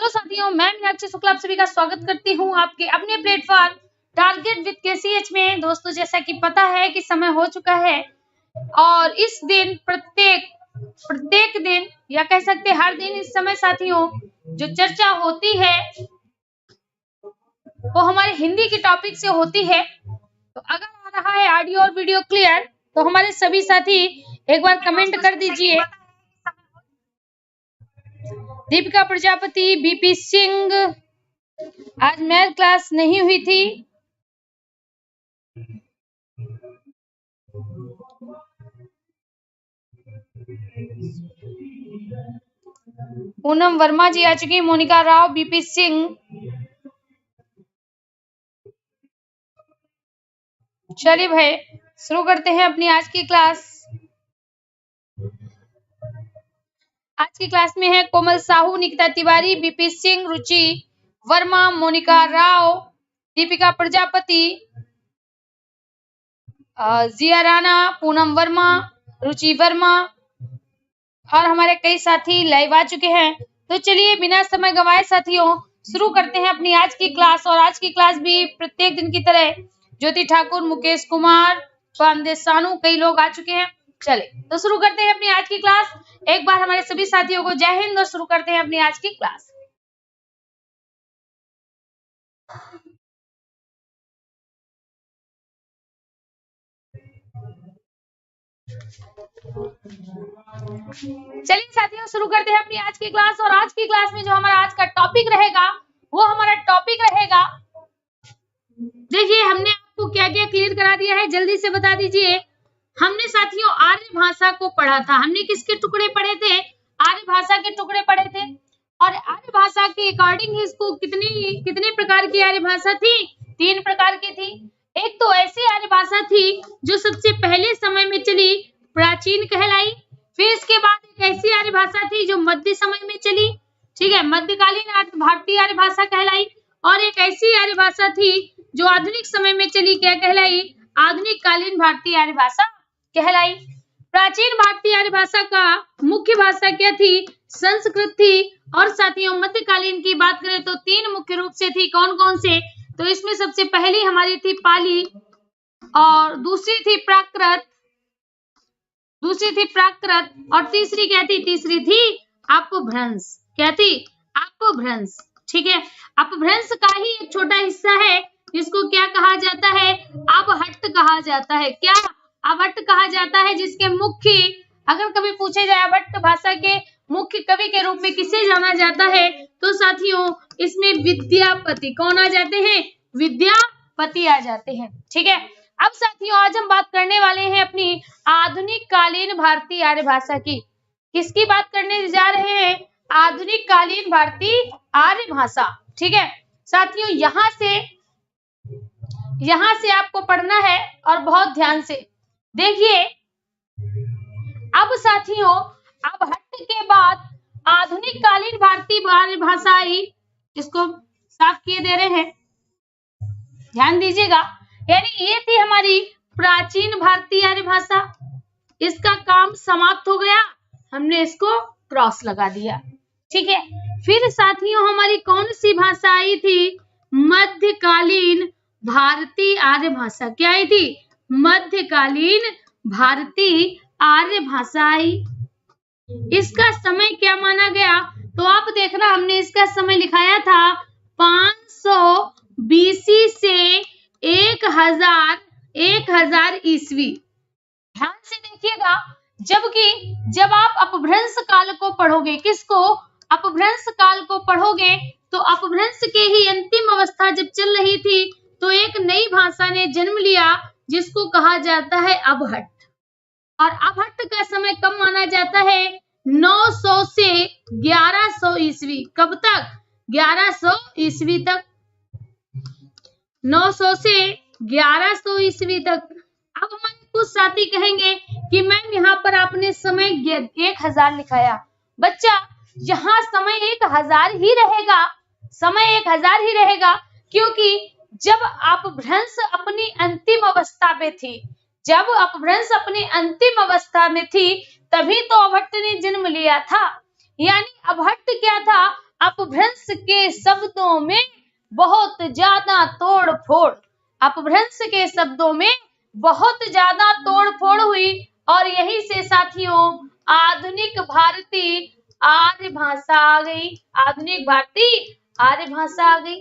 Hello साथियों, मैं मीनाक्षी शुक्ला आप सभी का स्वागत करती हूं आपके अपने प्लेटफॉर्म टारगेट विद केसीएच में। दोस्तों, जैसा कि पता है कि समय हो चुका है और इस दिन प्रत्येक दिन या कह सकते हैं हर दिन इस समय साथियों जो चर्चा होती है वो हमारे हिंदी के टॉपिक से होती है। तो अगर आ रहा है ऑडियो और वीडियो क्लियर तो हमारे सभी साथी एक बार कमेंट कर दीजिए। दीपिका प्रजापति, बीपी सिंह, आज मैथ क्लास नहीं हुई थी। पूनम वर्मा जी आ चुकी, मोनिका राव, बीपी सिंह। चलिए भाई शुरू करते हैं अपनी आज की क्लास। आज की क्लास में है कोमल साहू, निकिता तिवारी, बीपी सिंह, रुचि वर्मा, मोनिका राव, दीपिका प्रजापति, जिया राणा, पूनम वर्मा, रुचि वर्मा और हमारे कई साथी लाइव आ चुके हैं। तो चलिए बिना समय गंवाए साथियों शुरू करते हैं अपनी आज की क्लास। और आज की क्लास भी प्रत्येक दिन की तरह ज्योति ठाकुर, मुकेश कुमार, पांडे सानू, कई लोग आ चुके हैं। चले तो शुरू करते हैं अपनी आज की क्लास। एक बार हमारे सभी साथियों को जय हिंद और शुरू करते हैं अपनी आज की क्लास। चलिए साथियों शुरू करते हैं अपनी आज की क्लास। और आज की क्लास में जो हमारा आज का टॉपिक रहेगा वो हमारा टॉपिक रहेगा, देखिए हमने आपको क्या क्या क्लियर करा दिया है, जल्दी से बता दीजिए। हमने साथियों आर्य भाषा को पढ़ा था। हमने किसके टुकड़े पढ़े थे? आर्य भाषा के टुकड़े पढ़े थे। और आर्य भाषा के अकॉर्डिंग इसको कितने प्रकार की आर्य भाषा थी? 3 प्रकार की थी। एक तो ऐसी आर्य भाषा थी जो सबसे पहले समय में चली, प्राचीन कहलाई। फिर इसके बाद एक ऐसी आर्य भाषा थी जो मध्य समय में चली, ठीक है, मध्यकालीन भारतीय आर्य भाषा कहलाई। और एक ऐसी आर्य भाषा थी जो आधुनिक समय में चली, क्या कहलाई? आधुनिक कालीन भारतीय आर्य भाषा कहलाई। प्राचीन भारतीय आर्य भाषा का मुख्य भाषा क्या थी? संस्कृत थी। और साथियों मध्यकालीन की बात करें तो 3 मुख्य रूप से थी। कौन कौन से? तो इसमें सबसे पहली हमारी थी पाली, और दूसरी थी प्राकृत, और तीसरी क्या थी? तीसरी थी अपभ्रंश। क्या थी? अपभ्रंश, ठीक है। अपभ्रंश का ही एक छोटा हिस्सा है जिसको क्या कहा जाता है? अवहट्ट कहा जाता है। क्या? अवहट्ट कहा जाता है, जिसके मुख्य, अगर कभी पूछे जाए अवहट्ट भाषा के मुख्य कवि के रूप में किसे जाना जाता है तो साथियों इसमें विद्यापति। कौन आ जाते हैं? विद्यापति आ जाते हैं, ठीक है। अब साथियों आज हम बात करने वाले हैं अपनी आधुनिक कालीन भारतीय आर्य भाषा की। किसकी बात करने जा रहे हैं? आधुनिक कालीन भारतीय आर्य भाषा, ठीक है। साथियों यहाँ से आपको पढ़ना है और बहुत ध्यान से देखिए। अब साथियों अपहट्ट के बाद आधुनिक कालीन भारतीय आर्य भाषा आई। इसको साफ किए दे रहे हैं, ध्यान दीजिएगा। यानी ये थी हमारी प्राचीन भारतीय आर्य भाषा। इसका काम समाप्त हो गया, हमने इसको क्रॉस लगा दिया, ठीक है। फिर साथियों हमारी कौन सी भाषा आई थी? मध्यकालीन भारतीय आर्य भाषा। क्या आई थी? मध्यकालीन भारतीय आर्य भाषा आई। इसका समय क्या माना गया? तो आप देखना हमने इसका समय लिखाया था 500 बीसी से 1000 ईस्वी। ध्यान से देखिएगा, जब आप अपभ्रंश काल को पढ़ोगे, किसको? अपभ्रंश काल को पढ़ोगे तो अपभ्रंश के ही अंतिम अवस्था जब चल रही थी तो एक नई भाषा ने जन्म लिया जिसको कहा जाता है अबहट्ट। और अबहट्ट का समय कब माना जाता है? 900 से 1100 ईस्वी। कब तक? 1100 ईस्वी तक। 900 से 1100 ईस्वी तक। अब हमारे कुछ साथी कहेंगे कि मैम यहाँ पर आपने समय 1000 लिखाया। बच्चा यहाँ समय 1000 ही रहेगा, समय 1000 ही रहेगा, क्योंकि जब अपभ्रंश अपनी अंतिम अवस्था में थी, जब अपभ्रंश अपनी अंतिम अवस्था में थी तभी तो अबहट्ट ने जन्म लिया था। यानी अबहट्ट क्या था? अपभ्रंश के शब्दों में बहुत ज्यादा तोड़ फोड़, अपभ्रंश के शब्दों में बहुत ज्यादा तोड़ फोड़ हुई और यही से साथियों आधुनिक भारतीय आर्य भाषा आ गई। आधुनिक भारतीय आर्य भाषा आ गई।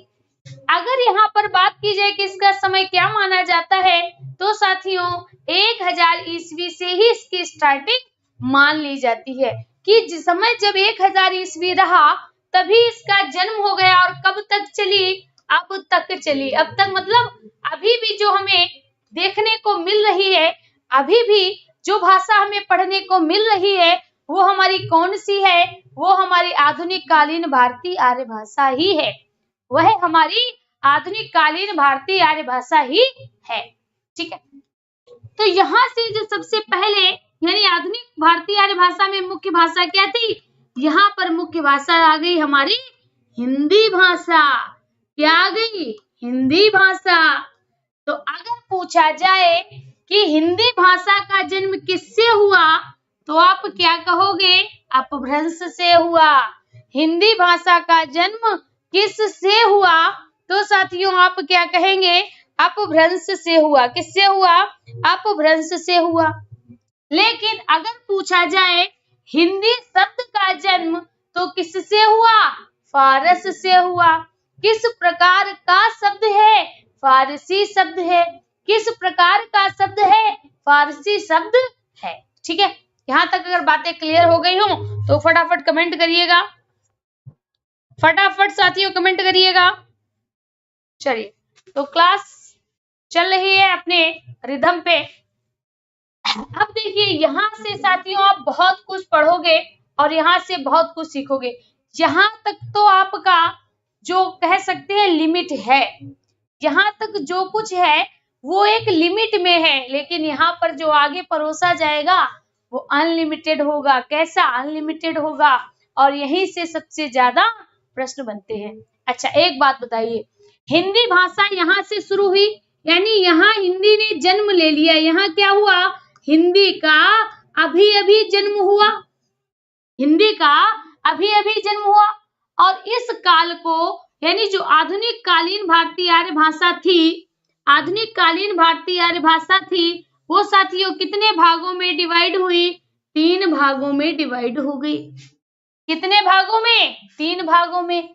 अगर यहाँ पर बात की जाए कि इसका समय क्या माना जाता है तो साथियों 1000 ईस्वी से ही इसकी स्टार्टिंग मान ली जाती है कि जिस समय जब 1000 ईस्वी रहा तभी इसका जन्म हो गया और कब तक चली, अब तक चली। अब तक मतलब अभी भी जो हमें देखने को मिल रही है, अभी भी जो भाषा हमें पढ़ने को मिल रही है वो हमारी कौन सी है? वो हमारी आधुनिक कालीन भारतीय आर्य भाषा ही है। वह हमारी आधुनिक कालीन भारतीय आर्य भाषा ही है। ठीक है, तो यहाँ से जो सबसे पहले यानी आधुनिक भारतीय आर्य भाषा में मुख्य भाषा क्या थी? यहाँ पर मुख्य भाषा आ गई हमारी हिंदी भाषा। क्या आ गई? हिंदी भाषा। तो अगर पूछा जाए कि हिंदी भाषा का जन्म किससे हुआ तो आप क्या कहोगे? अपभ्रंश से हुआ। हिंदी भाषा का जन्म किससे हुआ तो साथियों आप क्या कहेंगे? अपभ्रंश से हुआ। किससे हुआ? अपभ्रंश से हुआ। लेकिन अगर पूछा जाए हिंदी शब्द का जन्म तो किससे हुआ? फारस से हुआ। किस प्रकार का शब्द है? फारसी शब्द है। किस प्रकार का शब्द है? फारसी शब्द है। ठीक है, यहाँ तक अगर बातें क्लियर हो गई हो तो फटाफट कमेंट करिएगा, फटाफट साथियों कमेंट करिएगा। चलिए, तो क्लास चल रही है अपने रिदम पे। अब देखिए यहाँ से साथियों आप बहुत कुछ पढ़ोगे और यहाँ से बहुत कुछ सीखोगे। यहाँ तक तो आपका जो कह सकते हैं लिमिट है, यहाँ तक जो कुछ है वो एक लिमिट में है, लेकिन यहाँ पर जो आगे परोसा जाएगा वो अनलिमिटेड होगा। कैसा? अनलिमिटेड होगा और यहीं से सबसे ज्यादा प्रश्न बनते हैं। अच्छा एक बात बताइए, हिंदी भाषा यहाँ से शुरू हुई यानी यहाँ हिंदी ने जन्म ले लिया। यहाँ क्या हुआ? हिंदी का अभी अभी जन्म हुआ। हिंदी का अभी अभी जन्म हुआ और इस काल को यानी जो आधुनिक कालीन भारतीय आर्य भाषा थी, आधुनिक कालीन भारतीय आर्य भाषा थी वो साथियों कितने भागों में डिवाइड हुई? 3 भागों में डिवाइड हो गई। कितने भागों में? 3 भागों में।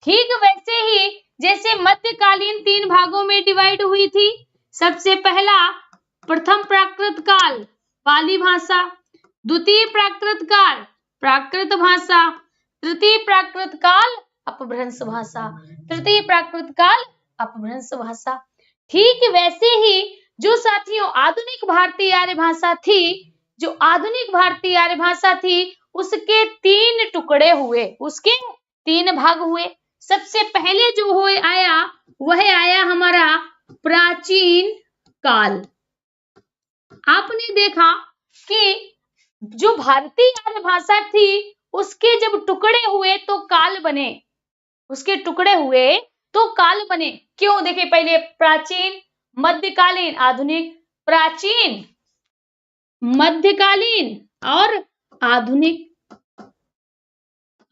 ठीक वैसे ही जैसे मध्यकालीन 3 भागों में डिवाइड हुई थी। सबसे पहला प्रथम प्राकृत काल पाली भाषा, द्वितीय प्राकृत काल प्राकृत भाषा, तृतीय प्राकृत काल अपभ्रंश भाषा, तृतीय प्राकृत काल अपभ्रंश भाषा। ठीक वैसे ही जो साथियों आधुनिक भारतीय आर्य भाषा थी, जो आधुनिक भारतीय आर्य भाषा थी उसके 3 टुकड़े हुए, उसके 3 भाग हुए। सबसे पहले जो हुए आया वह आया हमारा प्राचीन काल। आपने देखा कि जो भारतीय आर्य भाषा थी उसके जब टुकड़े हुए तो काल बने, उसके टुकड़े हुए तो काल बने। क्यों? देखिए पहले प्राचीन, मध्यकालीन, आधुनिक, प्राचीन, मध्यकालीन और आधुनिक।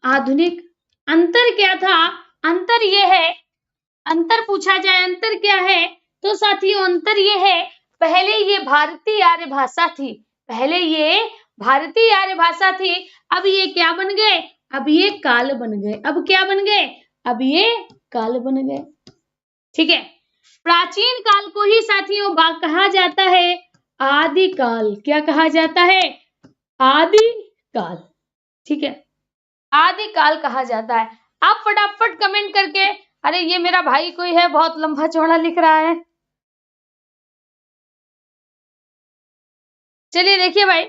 आधुनिक अंतर क्या था? अंतर ये है, अंतर पूछा जाए अंतर क्या है तो साथियों अंतर ये है, पहले ये भारतीय आर्य भाषा थी, पहले ये भारतीय आर्य भाषा थी, अब ये क्या बन गए? अब ये काल बन गए। अब क्या बन गए? अब ये काल बन गए। ठीक है, प्राचीन काल को ही साथियों कहा जाता है आदिकाल। क्या कहा जाता है? आदिकाल। ठीक है, आदिकाल कहा जाता है। आप फटाफट कमेंट करके, अरे ये मेरा भाई कोई है बहुत लंबा चौड़ा लिख रहा है। चलिए देखिए भाई,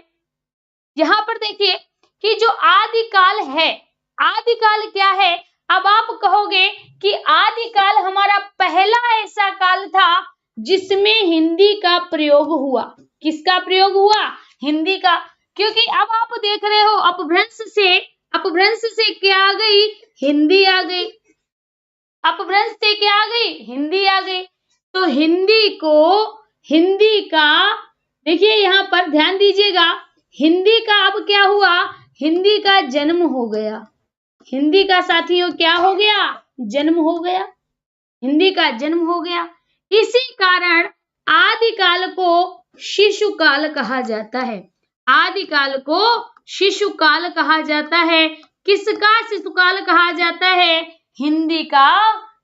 यहाँ पर देखिए कि जो आदिकाल है, आदिकाल क्या है? अब आप कहोगे कि आदिकाल हमारा पहला ऐसा काल था जिसमें हिंदी का प्रयोग हुआ। किसका प्रयोग हुआ? हिंदी का। क्योंकि अब आप देख रहे हो अपभ्रंश से क्या आ गई? हिंदी आ गई। अपभ्रंश से क्या आ गई? हिंदी आ गई। तो हिंदी को, हिंदी का देखिए यहाँ पर ध्यान दीजिएगा, हिंदी का अब क्या हुआ? हिंदी का जन्म हो गया। हिंदी का साथियों क्या हो गया? जन्म हो गया। हिंदी का जन्म हो गया। इसी कारण आदिकाल को शिशुकाल कहा जाता है। आदिकाल को शिशुकाल कहा जाता है। किसका शिशुकाल कहा जाता है? हिंदी का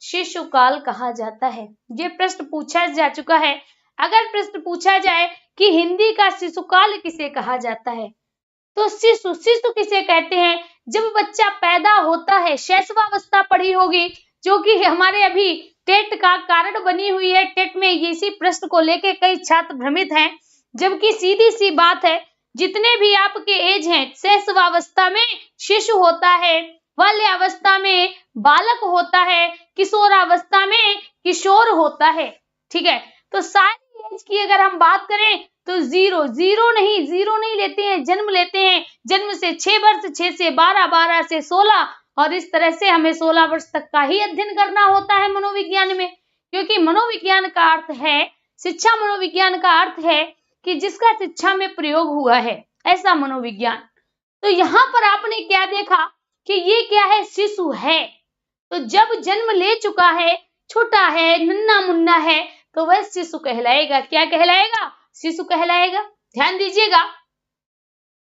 शिशुकाल कहा जाता है। ये प्रश्न पूछा जा चुका है। अगर प्रश्न पूछा जाए कि हिंदी का शिशुकाल किसे कहा जाता है, तो शिशु शिशु किसे कहते हैं? जब बच्चा पैदा होता है, शैशवावस्था पढ़ी होगी, जो कि हमारे अभी टेट का कारण बनी हुई है। टेट में इसी प्रश्न को लेके कई छात्र भ्रमित हैं, जबकि सीधी सी बात है, जितने भी आपके एज हैं, शैशवावस्था में शिशु होता है, बाल्यावस्था में बालक होता है, किशोरावस्था में किशोर होता है। ठीक है, तो सारी एज की अगर हम बात करें तो जीरो नहीं लेते हैं, जन्म लेते हैं। जन्म से 6 वर्ष, 6 से 12, 12 से 16, और इस तरह से हमें 16 वर्ष तक का ही अध्ययन करना होता है मनोविज्ञान में, क्योंकि मनोविज्ञान का अर्थ है शिक्षा। मनोविज्ञान का अर्थ है कि जिसका शिक्षा में प्रयोग हुआ है, ऐसा मनोविज्ञान। तो यहाँ पर आपने क्या देखा कि ये क्या है? शिशु है। तो जब जन्म ले चुका है, छोटा है, नन्ना मुन्ना है, तो वह शिशु कहलाएगा। क्या कहलाएगा? शिशु कहलाएगा। ध्यान दीजिएगा।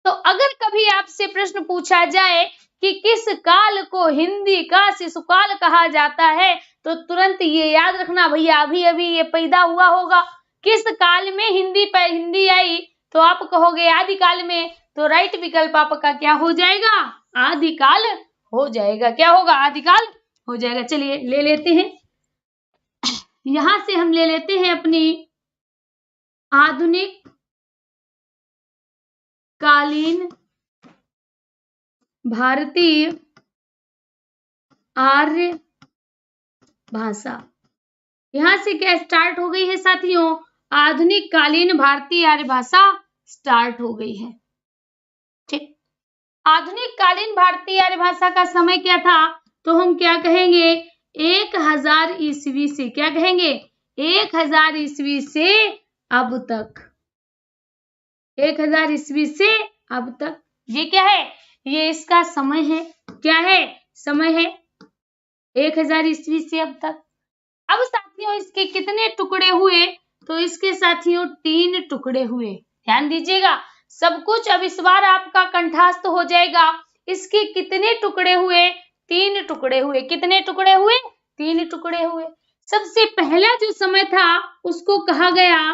तो अगर कभी आपसे प्रश्न पूछा जाए कि किस काल को हिंदी का शिशुकाल कहा जाता है, तो तुरंत ये याद रखना, भैया अभी अभी ये पैदा हुआ होगा। किस काल में हिंदी आई? तो आप कहोगे आदिकाल में, तो राइट विकल्प आपका क्या हो जाएगा? आदिकाल हो जाएगा। क्या होगा? आदिकाल हो जाएगा। चलिए ले लेते हैं, यहां से हम ले लेते हैं अपनी आधुनिक कालीन भारतीय आर्य भाषा। यहां से क्या स्टार्ट हो गई है साथियों? आधुनिक कालीन भारतीय आर्य भाषा स्टार्ट हो गई है। ठीक, आधुनिक कालीन भारतीय आर्य भाषा का समय क्या था? तो हम क्या कहेंगे? 1000 ईस्वी से। क्या कहेंगे? 1000 ईस्वी से अब तक। 1000 ईस्वी से अब तक। ये क्या है? ये इसका समय है। क्या है? समय है 1000 ईस्वी से अब तक। अब साथियों इसके कितने टुकड़े हुए? तो इसके साथियों 3 टुकड़े हुए। ध्यान दीजिएगा, सब कुछ अब इस बार आपका कंठस्थ हो जाएगा। इसके कितने टुकड़े हुए? 3 टुकड़े हुए। कितने टुकड़े हुए? 3 टुकड़े हुए। सबसे पहला जो समय था उसको कहा गया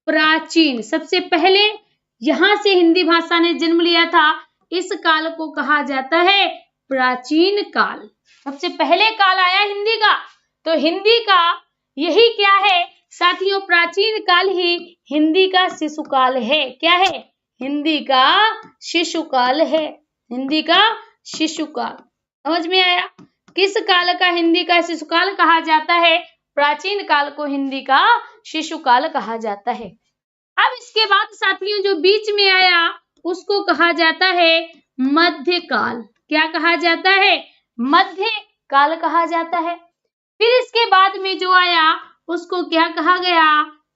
प्राचीन। सबसे पहले यहां से हिंदी भाषा ने जन्म लिया था, इस काल को कहा जाता है प्राचीन काल। सबसे पहले काल आया हिंदी का, तो हिंदी का यही क्या है साथियों? प्राचीन काल ही हिंदी का शिशुकाल है। क्या है? हिंदी का शिशुकाल है। हिंदी का शिशुकाल। समझ में आया? किस काल का हिंदी का शिशुकाल कहा जाता है? प्राचीन काल को हिंदी का शिशुकाल कहा जाता है। अब इसके बाद साथियों जो बीच में आया उसको कहा जाता है मध्यकाल। क्या कहा जाता है? मध्य काल कहा जाता है। फिर इसके बाद में जो आया उसको क्या कहा गया?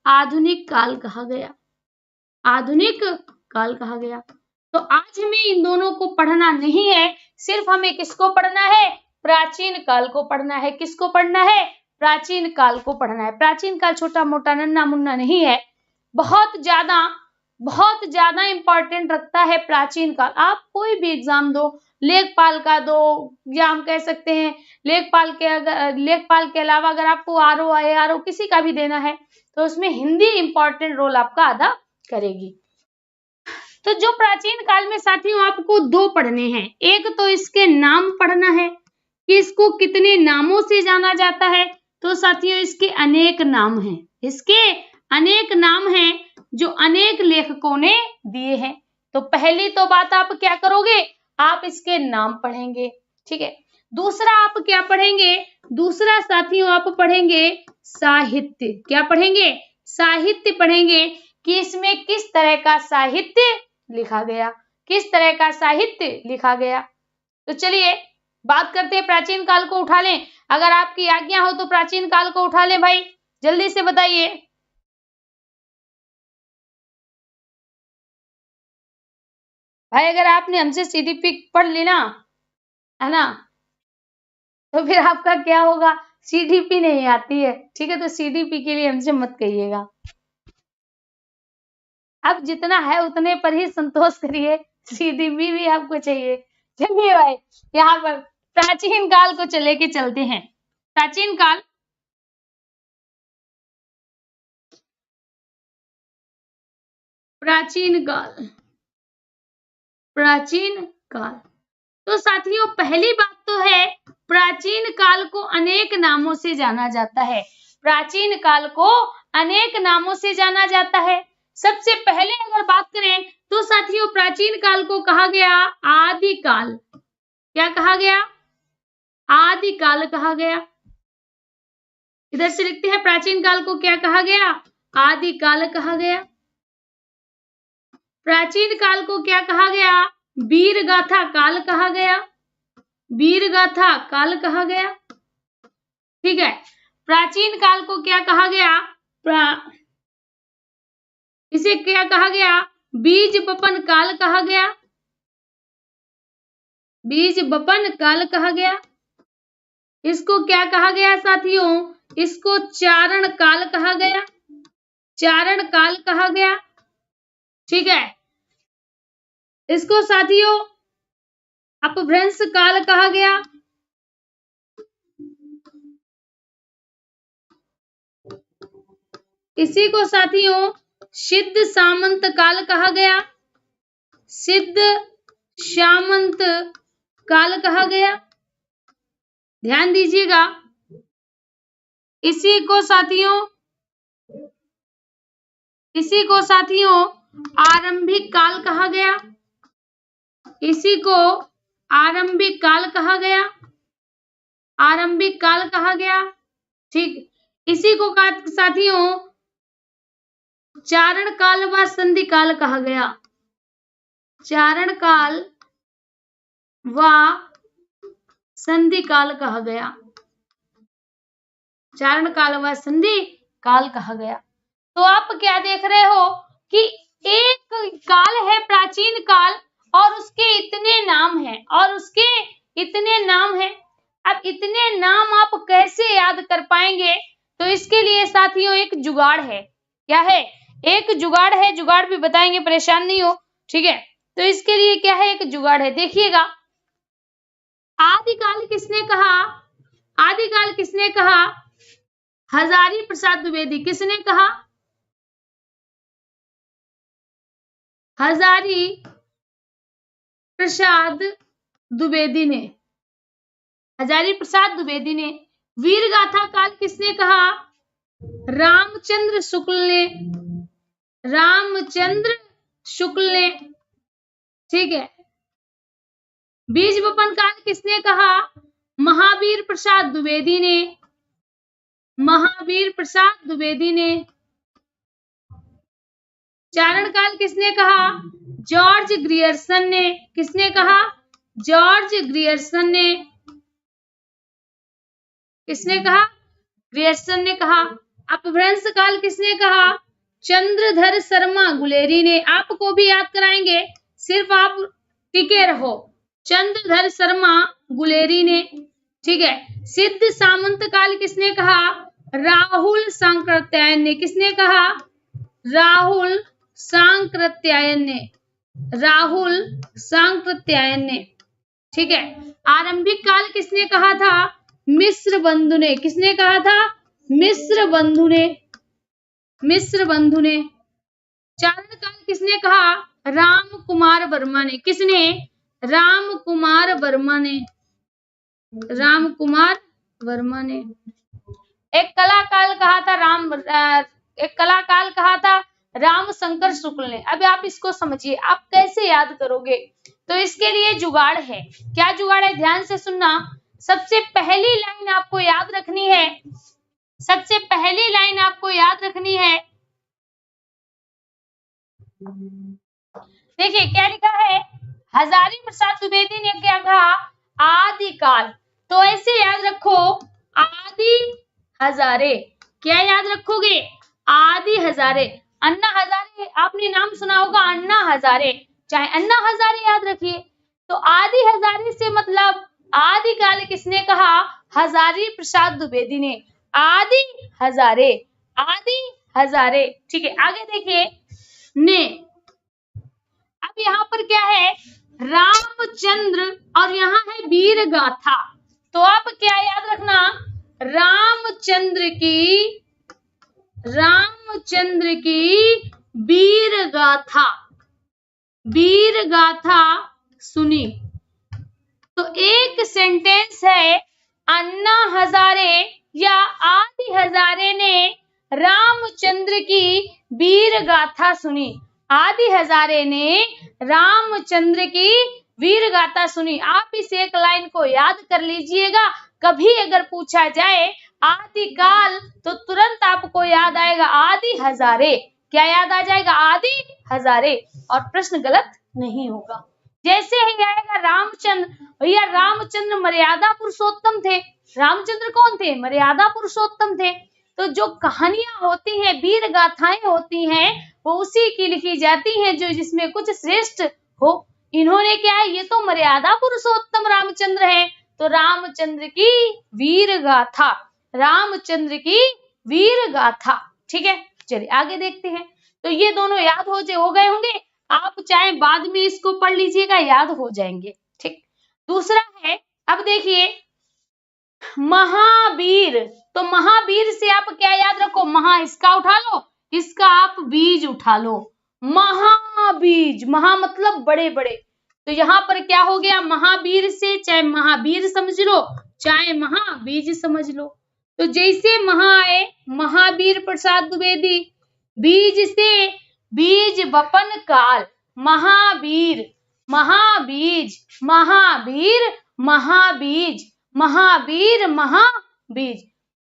आधुनिक काल कहा गया। आधुनिक काल कहा गया। तो आज हमें इन दोनों को पढ़ना नहीं है, सिर्फ हमें किसको पढ़ना है? प्राचीन काल को पढ़ना है। किसको पढ़ना है? प्राचीन काल को पढ़ना है। प्राचीन काल छोटा मोटा नन्ना मुन्ना नहीं है, बहुत ज्यादा इंपॉर्टेंट रखता है प्राचीन काल। आप कोई भी एग्जाम दो, लेखपाल का दो, या हम कह सकते हैं लेखपाल के अलावा अगर आपको आरओ आरओ किसी का भी देना है, तो उसमें हिंदी इंपॉर्टेंट रोल आपका अदा करेगी। तो जो प्राचीन काल में साथियों आपको 2 पढ़ने हैं। एक तो इसके नाम पढ़ना है कि इसको कितने नामों से जाना जाता है। तो साथियों इसके अनेक नाम हैं। इसके अनेक नाम हैं जो अनेक लेखकों ने दिए हैं। तो पहली तो बात आप क्या करोगे? आप इसके नाम पढ़ेंगे। ठीक है। दूसरा आप क्या पढ़ेंगे? दूसरा साथियों आप पढ़ेंगे साहित्य। क्या पढ़ेंगे? साहित्य पढ़ेंगे कि इसमें किस तरह का साहित्य लिखा गया। किस तरह का साहित्य लिखा गया। तो चलिए बात करते हैं प्राचीन काल को उठा लें। अगर आपकी आज्ञा हो तो प्राचीन काल को उठा लें भाई, जल्दी से बताइए। भाई अगर आपने हमसे सीधी पिक पढ़ ली ना है ना। तो फिर आपका क्या होगा, CDP नहीं आती है, ठीक है, तो CDP के लिए हमसे मत कहिएगा। अब जितना है उतने पर ही संतोष करिए, CDP भी आपको चाहिए। चलिए भाई, यहाँ पर प्राचीन काल को चले के चलते हैं। प्राचीन काल, प्राचीन काल, प्राचीन काल। तो साथियों पहली बात तो है, प्राचीन काल को अनेक नामों से जाना जाता है। प्राचीन काल को अनेक नामों से जाना जाता है। सबसे पहले अगर बात करें तो साथियों प्राचीन काल को कहा गया आदिकाल। क्या कहा गया, आदिकाल कहा गया। इधर से लिखते हैं प्राचीन काल को क्या कहा गया, आदिकाल कहा गया। प्राचीन काल को क्या कहा गया, वीर गाथा काल कहा गया, वीर गाथा काल कहा गया। ठीक है, प्राचीन काल को क्या कहा गया, इसे क्या कहा गया, बीज बपन काल कहा गया, बीज बपन काल कहा गया। इसको क्या कहा गया साथियों, इसको चारण काल कहा गया, चारण काल कहा गया। ठीक है, इसको साथियों अपभ्रंश काल कहा गया, इसी को साथियों सिद्ध सामंत काल कहा गया, सिद्ध सामंत काल कहा गया। ध्यान दीजिएगा, इसी को साथियों आरंभिक काल कहा गया, इसी को आरंभिक काल कहा गया, आरंभिक काल कहा गया। ठीक, इसी को साथियों चारण काल व संधि काल कहा गया, चारण काल व संधि काल कहा गया, चारण काल व संधि काल कहा गया। तो आप क्या देख रहे हो कि एक काल है प्राचीन काल और उसके इतने नाम हैं, और उसके इतने नाम हैं। अब इतने नाम आप कैसे याद कर पाएंगे, तो इसके लिए साथियों एक जुगाड़ है। क्या है, एक जुगाड़ है, जुगाड़ भी बताएंगे, परेशान नहीं हो। ठीक है, तो इसके लिए क्या है, एक जुगाड़ है। देखिएगा, आदिकाल किसने कहा, आदिकाल किसने कहा, हजारी प्रसाद द्विवेदी। किसने कहा, हजारी प्रसाद द्विवेदी ने, हजारी प्रसाद द्विवेदी ने। वीर गाथा काल किसने कहा, रामचंद्र शुक्ल ने, रामचंद्र शुक्ल ने। ठीक है, बीज बपन काल किसने कहा, महावीर प्रसाद द्विवेदी ने, महावीर प्रसाद द्विवेदी ने। चारण काल किसने कहा, जॉर्ज ग्रियर्सन ने। किसने कहा, जॉर्ज ग्रियर्सन ने। किसने कहा, ग्रियर्सन ने कहा। अपभ्रंश काल किसने कहा, चंद्रधर शर्मा गुलेरी ने। आपको भी याद कराएंगे, सिर्फ आप टिके रहो, चंद्रधर शर्मा गुलेरी ने। ठीक है, सिद्ध सामंत काल किसने कहा, राहुल सांकृत्यायन ने। किसने कहा, राहुल सांकृत्यायन ने, राहुल सांकृत्यायन ने। ठीक है, आरंभिक काल किसने कहा था, मिश्र बंधु ने। किसने कहा था, मिश्र बंधु ने, मिश्र बंधु ने। चारण काल किसने कहा, राम कुमार वर्मा ने। किसने, राम कुमार वर्मा ने, राम कुमार वर्मा ने। एक कलाकाल कहा था एक कलाकाल कहा था राम शंकर शुक्ल ने। अब आप इसको समझिए, आप कैसे याद करोगे, तो इसके लिए जुगाड़ है। क्या जुगाड़ है, ध्यान से सुनना। सबसे पहली लाइन आपको याद रखनी है, सबसे पहली लाइन आपको याद रखनी है। देखिए क्या लिखा है, हजारी प्रसाद द्विवेदी ने क्या कहा, आदिकाल। तो ऐसे याद रखो, आदि हजारे। क्या याद रखोगे, आदि हजारे। अन्ना हजारे आपने नाम सुना होगा, अन्ना हजारे, चाहे अन्ना हजारे याद रखिए। तो आदि हजारे से मतलब आदिकाल किसने कहा? हजारी प्रसाद द्विवेदी ने। आदि हजारे, आदि हजारे। ठीक है, आगे देखिए ने। अब यहाँ पर क्या है? रामचंद्र और यहाँ है वीर गाथा। तो आप क्या याद रखना? रामचंद्र की वीर गाथा, वीर गाथा सुनी। तो एक सेंटेंस है, अन्ना हजारे या आदि हजारे ने रामचंद्र की वीर गाथा सुनी। आदि हजारे ने रामचंद्र की वीर गाथा सुनी। आप इस एक लाइन को याद कर लीजिएगा। कभी अगर पूछा जाए आदिकाल तो तुरंत आपको याद आएगा आदि हजारे। क्या याद आ जाएगा? आदि हजारे, और प्रश्न गलत नहीं होगा। जैसे ही आएगा रामचंद्र, भैया रामचंद्र मर्यादा पुरुषोत्तम थे। रामचंद्र कौन थे? मर्यादा पुरुषोत्तम थे। तो जो कहानियां होती हैं, वीर गाथाएं होती हैं, वो उसी की लिखी जाती हैं जो जिसमें कुछ श्रेष्ठ हो। इन्होंने क्या है? ये तो मर्यादा पुरुषोत्तम रामचंद्र है, तो रामचंद्र की वीर गाथा, रामचंद्र की वीर गाथा। ठीक है, चलिए आगे देखते हैं। तो ये दोनों याद हो गए होंगे। आप चाहे बाद में इसको पढ़ लीजिएगा, याद हो जाएंगे। ठीक, दूसरा है, अब देखिए महावीर। तो महावीर से आप क्या याद रखो? महा इसका उठा लो, इसका आप बीज उठा लो। महाबीज, महा मतलब बड़े बड़े। तो यहाँ पर क्या हो गया? महावीर से चाहे महावीर समझ लो, चाहे महाबीज समझ लो। तो जैसे महा आए, महावीर प्रसाद द्विवेदी। बीज से बीज बपन काल, महावीर, महाबीज, महावीर, महाबीज, महावीर, महाबीज।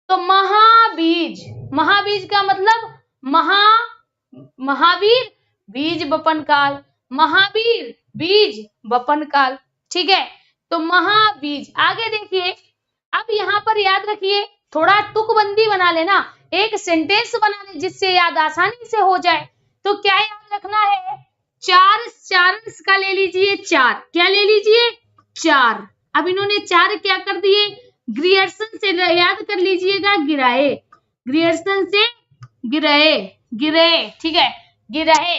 तो महाबीज, महाबीज का मतलब महावीर, बीज बपन काल, महावीर, बीज बपन काल। ठीक है, तो महाबीज। आगे देखिए, अब यहाँ पर याद रखिए, थोड़ा तुकबंदी बना लेना, एक सेंटेंस बना ले जिससे याद आसानी से हो जाए। तो क्या याद रखना है? चार, चार का ले लीजिए, चार। क्या ले लीजिए? चार। अब इन्होंने चार क्या कर दिए? ग्रियर्सन से याद कर लीजिएगा, गिराए। ग्रियर्सन से गिराए, गिरे। ठीक है, गिरहे।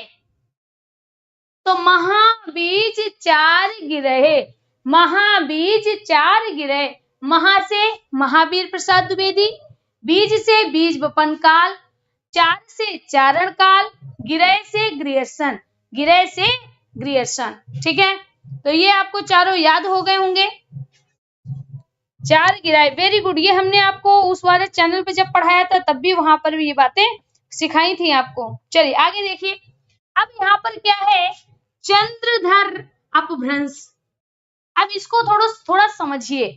तो महाबीज चार गिरहे, महाबीज चार गिरहे। महा से महावीर प्रसाद द्विवेदी, बीज से बीज बपन काल, चार से चारण काल, गिरह से ग्रियर्सन, गिरह से ग्रियर्सन। ठीक है, तो ये आपको चारों याद हो गए होंगे। चार गिराए, वेरी गुड। ये हमने आपको उस वाले चैनल पे जब पढ़ाया था तब भी वहां पर भी ये बातें सिखाई थी आपको। चलिए आगे देखिए, अब यहाँ पर क्या है? चंद्रधर अपभ्रंश। अब इसको थोड़ा समझिए,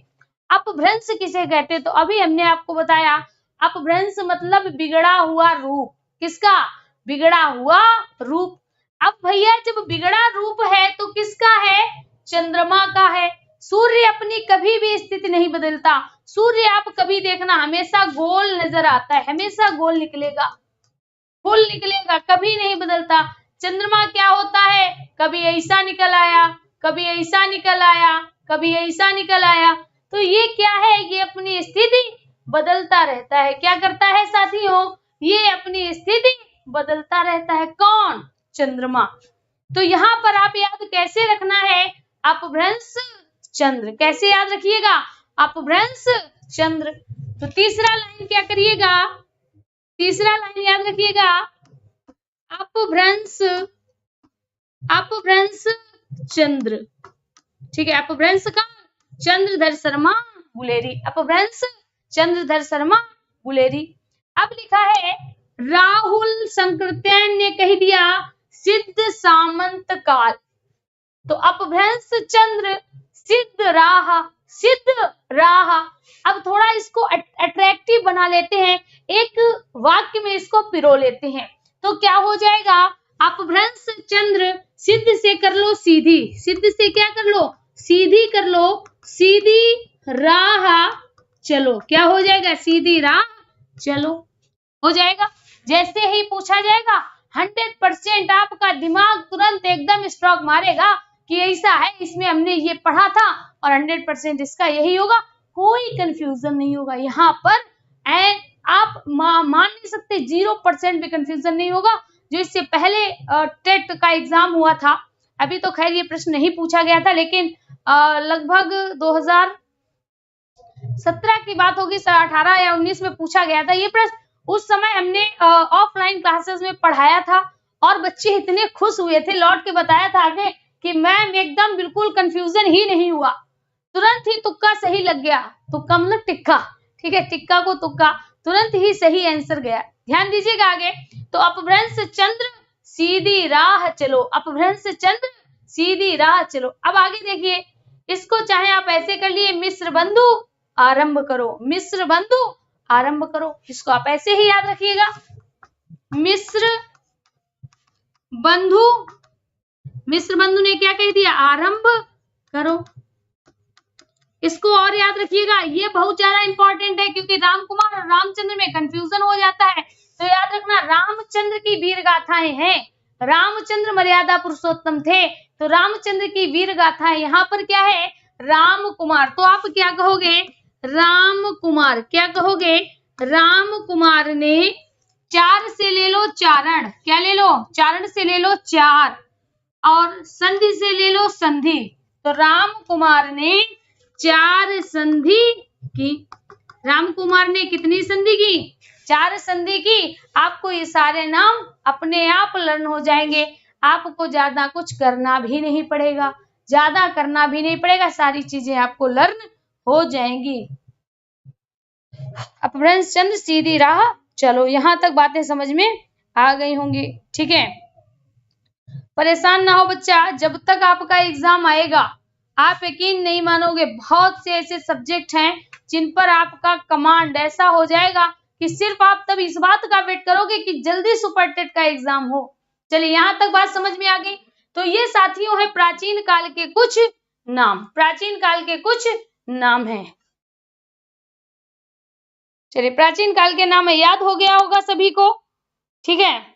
अपभ्रंश किसे कहते हैं? तो अभी हमने आपको बताया, अपभ्रंश मतलब बिगड़ा हुआ रूप। किसका? बिगड़ा हुआ रूप। अब भैया जब बिगड़ा रूप है तो किसका है? चंद्रमा का है। सूर्य अपनी कभी भी स्थिति नहीं बदलता। सूर्य आप कभी देखना हमेशा गोल नजर आता है, हमेशा गोल निकलेगा, गोल निकलेगा, कभी नहीं बदलता। चंद्रमा क्या होता है? कभी ऐसा निकल आया, कभी ऐसा निकल आया, कभी ऐसा निकल आया। तो ये क्या है? ये अपनी स्थिति बदलता रहता है। क्या करता है साथियों? ये अपनी स्थिति बदलता रहता है। कौन? चंद्रमा। तो यहाँ पर आप याद कैसे रखना है? अपभ्रंश चंद्र। कैसे याद रखिएगा? अपभ्रंश चंद्र। तो तीसरा लाइन क्या करिएगा? तीसरा लाइन याद रखिएगा, अपभ्रंश, अपभ्रंश चंद्र। ठीक है, अपभ्रंश का चंद्रधर शर्मा गुलेरी, अपभ्रंश चंद्रधर शर्मा गुलेरी। अब लिखा है राहुल संकृत्यन ने कह दिया सिद्ध सामंत काल। तो अपभ्रंश चंद्र सिद्ध राह, सिद्ध राह। अब थोड़ा इसको अट्रैक्टिव बना लेते हैं, एक वाक्य में इसको पिरो लेते हैं। तो क्या हो जाएगा? अपभ्रंश चंद्र, सिद्ध से कर लो सीधी, सिद्ध से क्या कर लो? सीधी कर लो, सीधी राह चलो। क्या हो जाएगा? सीधी राह चलो हो जाएगा। जैसे ही पूछा जाएगा 100% आपका दिमाग तुरंत एकदम स्ट्रोक मारेगा कि ऐसा है, इसमें हमने ये पढ़ा था और 100% इसका यही होगा, कोई कंफ्यूजन नहीं होगा यहाँ पर। एंड आप मान नहीं सकते 0% भी कंफ्यूजन नहीं होगा। जो इससे पहले टेट का एग्जाम हुआ था, अभी तो खैर ये प्रश्न नहीं पूछा गया था, लेकिन लगभग 2017 की बात होगी, 18 या 19 में पूछा गया था ये प्रश्न। उस समय हमने ऑफलाइन क्लासेस में पढ़ाया था और बच्चे इतने खुश हुए थे, लौट के बताया था आगे कि मैम एकदम बिल्कुल कंफ्यूजन ही नहीं हुआ, तुरंत ही तुक्का सही लग गया। तुक्का मतलब टिक्का, ठीक है, टिक्का को तुक्का, तुरंत ही सही आंसर गया। ध्यान दीजिएगा आगे, तो अपभ्रंश चंद्र सीधी राह चलो, अपभ्रंश चंद्र सीधी राह चलो। अब आगे देखिए, इसको चाहे आप ऐसे कर लिए, मिस्र बंधु आरंभ करो, मिस्र बंधु आरंभ करो, इसको आप ऐसे ही याद रखिएगा, मिस्र बंधु, मिस्र बंधु ने क्या कह दिया, आरंभ करो। इसको और याद रखिएगा, ये बहुत ज्यादा इंपॉर्टेंट है क्योंकि रामकुमार और रामचंद्र में कंफ्यूजन हो जाता है। तो याद रखना, रामचंद्र की वीर गाथाएं हैं, रामचंद्र मर्यादा पुरुषोत्तम थे, तो रामचंद्र की वीर गाथाएं, यहाँ पर क्या है, राम कुमार। तो आप क्या कहोगे, राम कुमार, क्या कहोगे, राम कुमार ने चार से ले लो चारण, क्या ले लो, चारण से ले लो चार, और संधि से ले लो संधि। तो राम कुमार ने चार संधि की, राम कुमार ने कितनी संधि की, चार संधि की। आपको ये सारे नाम अपने आप लर्न हो जाएंगे, आपको ज्यादा कुछ करना भी नहीं पड़ेगा, ज्यादा करना भी नहीं पड़ेगा, सारी चीजें आपको लर्न हो जाएंगी। अपभ्रंश चंद्र सीधी राह चलो, यहां तक बातें समझ में आ गई होंगी, ठीक है। परेशान ना हो बच्चा, जब तक आपका एग्जाम आएगा आप यकीन नहीं मानोगे, बहुत से ऐसे सब्जेक्ट हैं जिन पर आपका कमांड ऐसा हो जाएगा कि सिर्फ आप तब इस बात का वेट करोगे कि जल्दी सुपर टेट का एग्जाम हो। चलिए यहां तक बात समझ में आ गई। तो ये साथियों है प्राचीन काल के कुछ नाम, प्राचीन काल के कुछ नाम हैं। चलिए प्राचीन काल के नाम याद हो गया होगा सभी को, ठीक है।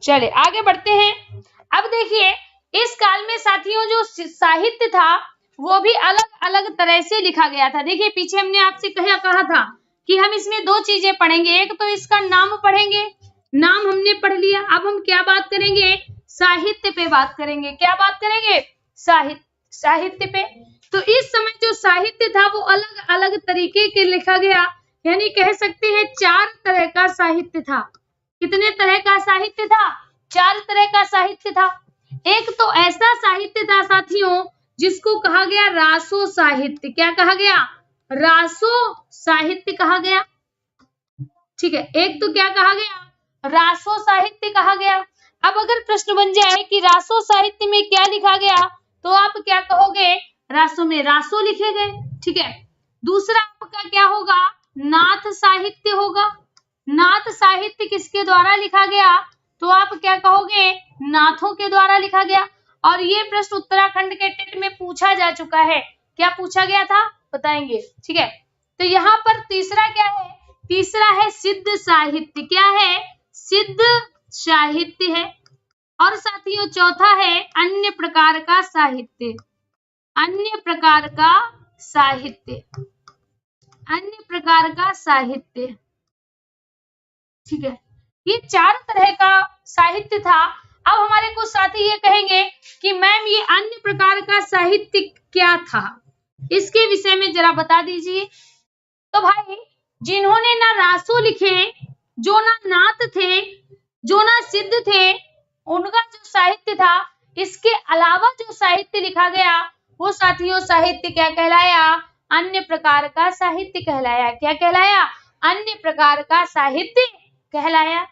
चलिए आगे बढ़ते हैं। अब देखिए, इस काल में साथियों जो साहित्य था वो भी अलग अलग तरह से लिखा गया था। देखिए पीछे हमने आपसे कहा था कि हम इसमें दो चीजें पढ़ेंगे, एक तो इसका नाम पढ़ेंगे, नाम हमने पढ़ लिया, अब हम क्या बात करेंगे, साहित्य पे बात करेंगे। क्या बात करेंगे, साहित्य पे। तो इस समय जो साहित्य था वो अलग अलग तरीके के लिखा गया, यानी कह सकते हैं 4 तरह का साहित्य था। कितने तरह का साहित्य था, 4 तरह का साहित्य था। एक तो ऐसा साहित्य था साथियों जिसको कहा गया रासो साहित्य। क्या कहा गया, रासो साहित्य कहा गया, ठीक है। एक तो क्या कहा गया, रासो साहित्य कहा गया। अब अगर प्रश्न बन जाए कि रासो साहित्य में क्या लिखा गया, तो आप क्या कहोगे, रासो में रासो लिखे गए, ठीक है। दूसरा आपका क्या होगा, नाथ साहित्य होगा। नाथ साहित्य किसके द्वारा लिखा गया, तो आप क्या कहोगे, नाथों के द्वारा लिखा गया। और ये प्रश्न उत्तराखंड के टेट में पूछा जा चुका है। क्या पूछा गया था बताएंगे, ठीक है। तो यहाँ पर तीसरा क्या है, तीसरा है सिद्ध साहित्य। क्या है, सिद्ध साहित्य है। और साथियों चौथा है अन्य प्रकार का साहित्य, अन्य प्रकार का साहित्य, अन्य प्रकार का साहित्य, ठीक है। ये 4 तरह का साहित्य था। अब हमारे कुछ साथी ये कहेंगे कि मैम ये अन्य प्रकार का साहित्य क्या था, इसके विषय में जरा बता दीजिए। तो भाई जिन्होंने ना रासो लिखे, जो ना नाथ थे, जो ना सिद्ध थे, उनका जो साहित्य था, इसके अलावा जो साहित्य लिखा गया वो साथियों साहित्य क्या कहलाया, अन्य प्रकार का साहित्य कहलाया। क्या कहलाया, अन्य प्रकार का साहित्य कहलाया।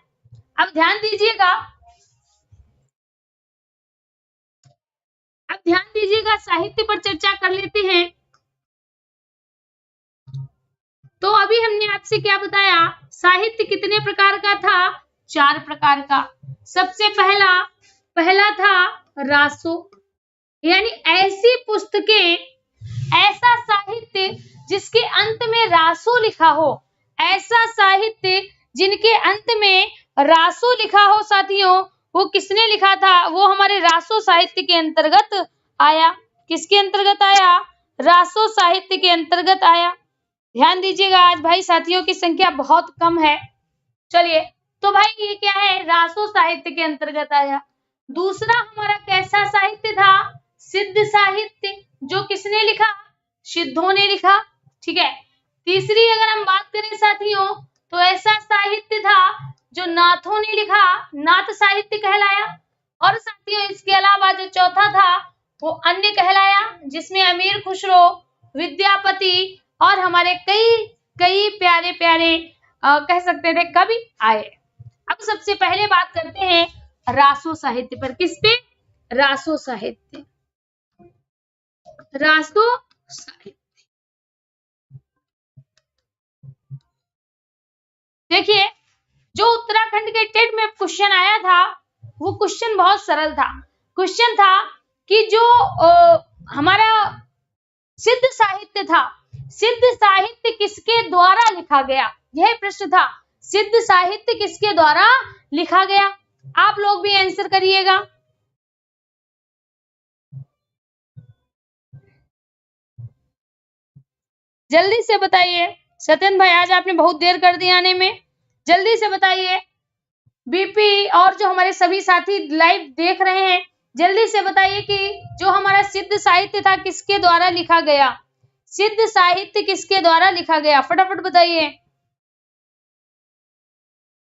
अब ध्यान दीजिएगा, अब ध्यान दीजिएगा, साहित्य पर चर्चा कर लेते हैं। तो अभी हमने आपसे क्या बताया, साहित्य कितने प्रकार का था, 4 प्रकार का। सबसे पहला था रासो, यानी ऐसी पुस्तकें, ऐसा साहित्य जिसके अंत में रासो लिखा हो, ऐसा साहित्य जिनके अंत में रासो लिखा हो साथियों, वो किसने लिखा था? वो हमारे रासो साहित्य के अंतर्गत आया। किसके अंतर्गत आया? रासो साहित्य के अंतर्गत आया। ध्यान दीजिएगा, आज भाई साथियों की संख्या बहुत कम है। चलिए, तो भाई ये क्या है? रासो साहित्य के अंतर्गत आया। दूसरा हमारा कैसा साहित्य था? सिद्ध साहित्य, जो किसने लिखा? सिद्धों ने लिखा। ठीक है। तीसरी अगर हम बात करें साथियों, तो ऐसा साहित्य था जो नाथों ने लिखा, नाथ साहित्य कहलाया। और साथियों इसके अलावा जो चौथा था वो अन्य कहलाया, जिसमें अमीर खुसरो, विद्यापति और हमारे कई कई प्यारे प्यारे कह सकते थे कवि आए। अब सबसे पहले बात करते हैं रासो साहित्य पर। किस पे? रासो साहित्य। रासो साहित्य, देखिए जो उत्तराखंड के टेट में क्वेश्चन आया था वो क्वेश्चन बहुत सरल था। क्वेश्चन था कि जो हमारा सिद्ध साहित्य था, सिद्ध साहित्य किसके द्वारा लिखा गया? यह प्रश्न था, सिद्ध साहित्य किसके द्वारा लिखा गया? आप लोग भी आंसर करिएगा। जल्दी से बताइए। सत्यन भाई आज आपने बहुत देर कर दी आने में, जल्दी से बताइए। बीपी और जो हमारे सभी साथी लाइव देख रहे हैं, जल्दी से बताइए कि जो हमारा सिद्ध साहित्य था किसके द्वारा लिखा गया? सिद्ध साहित्य किसके द्वारा लिखा गया? फटाफट बताइए।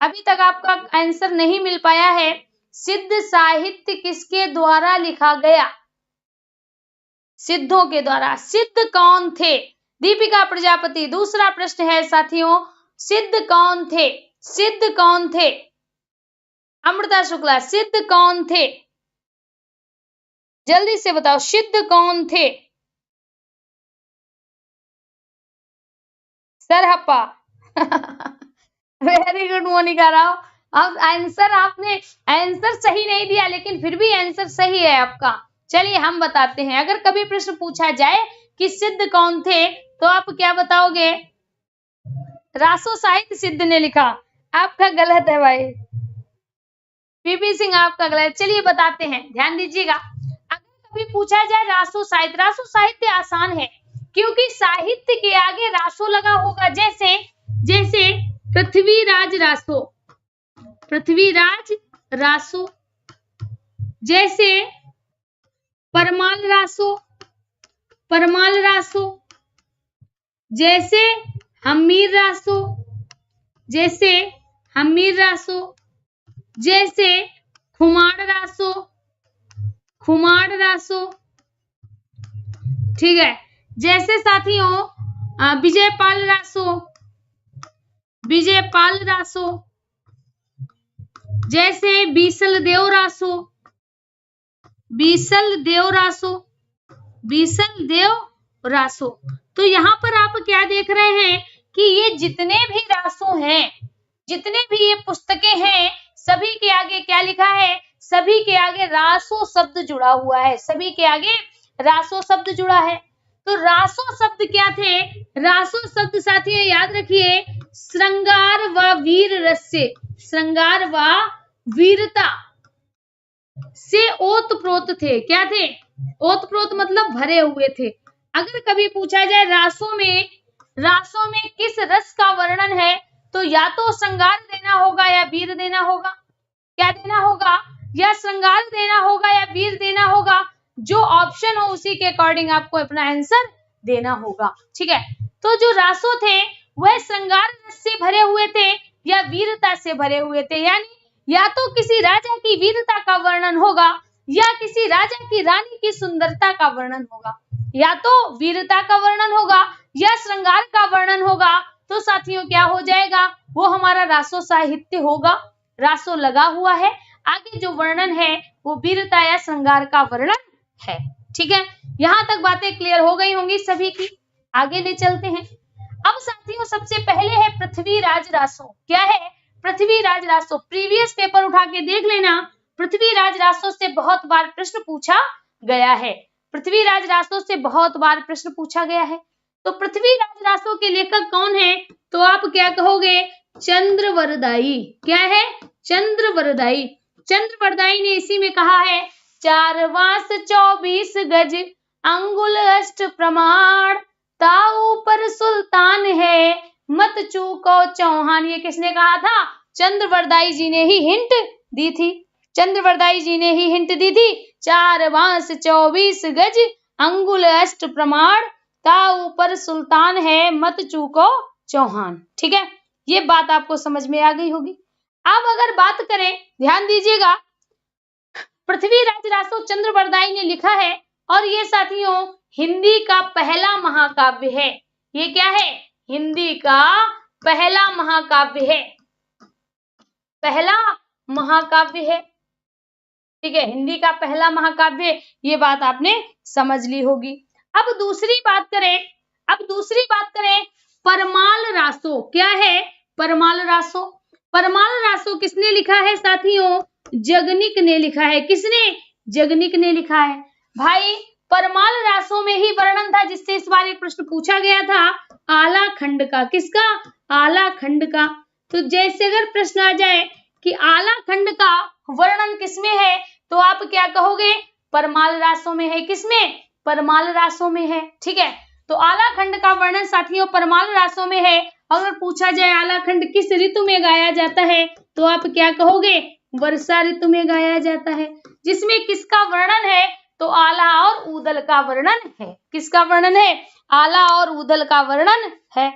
अभी तक आपका आंसर नहीं मिल पाया है। सिद्ध साहित्य किसके द्वारा लिखा गया? सिद्धों के द्वारा। सिद्ध कौन थे? दीपिका प्रजापति। दूसरा प्रश्न है साथियों, सिद्ध कौन थे? सिद्ध कौन थे? अमृता शुक्ला। सिद्ध कौन थे? जल्दी से बताओ, सिद्ध कौन थे? सरहप्पा। Very good Monika Rao. अब आंसर आपने आंसर सही नहीं दिया, लेकिन फिर भी आंसर सही है आपका। चलिए हम बताते हैं। अगर कभी प्रश्न पूछा जाए कि सिद्ध कौन थे, तो आप क्या बताओगे? रासो साहित्य सिद्ध ने लिखा। आपका गलत है भाई। पीपी सिंह आपका गलत। चलिए बताते हैं, ध्यान दीजिएगा। अगर कभी पूछा जाए रासो साहित्य आसान है, क्योंकि साहित्य के आगे रासो लगा होगा। जैसे जैसे पृथ्वीराज रासो, पृथ्वीराज रासो। जैसे परमाल रासो, परमाल रासो। जैसे हमीर रासो, जैसे हमीर रासो। जैसे खुमार रासो, खुमार रासो। ठीक है। जैसे साथियों विजयपाल रासो, विजयपाल रासो। जैसे बीसल देव रासो, बीसल देव रासो, बीसल देव रासो। तो यहाँ पर आप क्या देख रहे हैं कि ये जितने भी रासो हैं, जितने भी ये पुस्तकें हैं, सभी के आगे क्या लिखा है? सभी के आगे रासो शब्द जुड़ा हुआ है। सभी के आगे रासो शब्द जुड़ा है। तो रासो शब्द क्या थे? रासो शब्द साथियों याद रखिए, श्रृंगार व वीर रस से, श्रृंगार व वीरता से ओतप्रोत थे। क्या थे? ओतप्रोत मतलब भरे हुए थे। अगर कभी पूछा जाए रासो में किस रस का वर्णन है, तो या तो श्रृंगार देना होगा या वीर देना होगा। क्या देना होगा? या श्रृंगार देना होगा या वीर देना होगा। जो ऑप्शन हो उसी के अकॉर्डिंग आपको अपना आंसर देना होगा। ठीक है। तो जो रासो थे वह श्रृंगार रस से भरे हुए थे या वीरता से भरे हुए थे। यानी या तो किसी राजा की वीरता का वर्णन होगा या किसी राजा की रानी की सुंदरता का वर्णन होगा। या तो वीरता का वर्णन होगा या श्रृंगार का वर्णन होगा। तो साथियों क्या हो जाएगा? वो हमारा रासो साहित्य होगा। रासो लगा हुआ है, आगे जो वर्णन है वो वीरता या श्रृंगार का वर्णन है। ठीक है। यहाँ तक बातें क्लियर हो गई होंगी सभी की। आगे ले चलते हैं। अब साथियों सबसे पहले है पृथ्वीराज रासो। क्या है? पृथ्वीराज रासो। प्रीवियस पेपर उठा के देख लेना, पृथ्वीराज रासो से बहुत बार प्रश्न पूछा गया है। पृथ्वीराज रासो से बहुत बार प्रश्न पूछा गया है। तो पृथ्वीराज रासो के लेखक कौन है? तो आप क्या कहोगे? चंद्रवरदाई। क्या है? चंद्रवरदाई। चंद्रवरदाई ने इसी में कहा है 4 बांस 24 गज अंगुल अष्ट प्रमाण, ताऊ पर सुल्तान है मत चूको चौहान। ये किसने कहा था? चंद्रवरदाई जी ने ही हिंट दी थी। चंद्रवरदाई जी ने ही हिंट दी थी। 4 बांस 24 गज अंगुल अष्ट प्रमाण, ताऊ पर सुल्तान है मत चूको चौहान। ठीक है, ये बात आपको समझ में आ गई होगी। अब अगर बात करें, ध्यान दीजिएगा, पृथ्वीराज रासो चंद्रवरदाई ने लिखा है और ये साथियों हिंदी का पहला महाकाव्य है। ये क्या है? हिंदी का पहला महाकाव्य है। पहला महाकाव्य है। ठीक है, हिंदी का पहला महाकाव्य, ये बात आपने समझ ली होगी। अब दूसरी बात करें परमाल रासो। क्या है? परमाल रासो। परमाल रासो किसने लिखा है साथियों? जगनिक ने लिखा है। किसने? जगनिक ने लिखा है। भाई परमाल रासो में ही वर्णन था जिससे इस बार एक प्रश्न पूछा गया था आला खंड का। किसका? आला खंड का। तो जैसे अगर प्रश्न आ जाए कि आला खंड का वर्णन किसमें है, तो आप क्या कहोगे? परमाल रासो में है। किसमें? परमाल रासो में है। ठीक है, तो आला खंड का वर्णन साथियों परमाल रासो में है। अगर पूछा जाए आला खंड किस ऋतु में गाया जाता है, तो आप क्या कहोगे? वर्षा ऋतु में गाया जाता है। जिसमें किसका वर्णन है? तो आला और ऊदल का वर्णन है। किसका वर्णन है? आला और ऊदल का वर्णन है।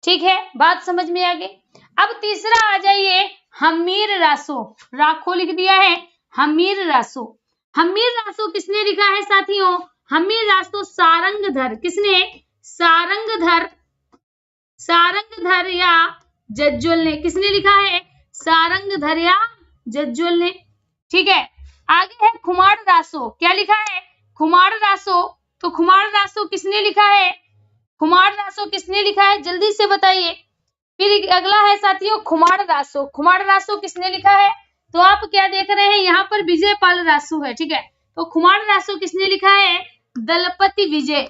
ठीक है, बात समझ में आ गई। अब तीसरा आ जाइए हम्मीर रासो। राखो लिख दिया है, हम्मीर रासो। हम्मीर रासो किसने लिखा है साथियों? हम्मीर रासो सारंगधर। किसने? सारंगधर। सारंगधर या जज्जुल ने। किसने लिखा है? सारंगधर या जज्जुल ने। ठीक है, आगे है खुमाड़ रासो। क्या लिखा है? खुमाड़ रासो। तो खुमाड़ रासो किसने लिखा है? खुमाड़ रासो किसने लिखा है? जल्दी से बताइए। फिर अगला है साथियों खुमाड़ रासो। खुमाड़ रासो किसने लिखा है? तो आप क्या देख रहे हैं यहाँ पर विजयपाल रासो है। ठीक है, तो खुमाड़ रासो किसने लिखा है? दलपति विजय।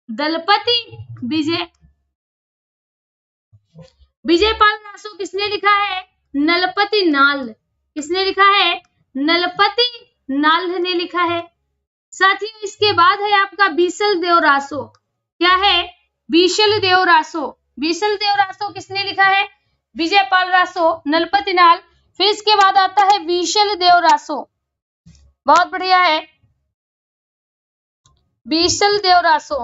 दलपति विजय। विजयपाल रासो किसने लिखा है? नलपति नाल। किसने लिखा है? नलपति नाल ने लिखा है। साथियों इसके बाद है आपका बीसल देव रासो। क्या है? बीसल देव रासो। बीसल देव रासो किसने लिखा है? विजयपाल रासो, नलपति नाल। फिर इसके बाद आता है बीसल देव रासो। बहुत बढ़िया है, बीसल देव रासो।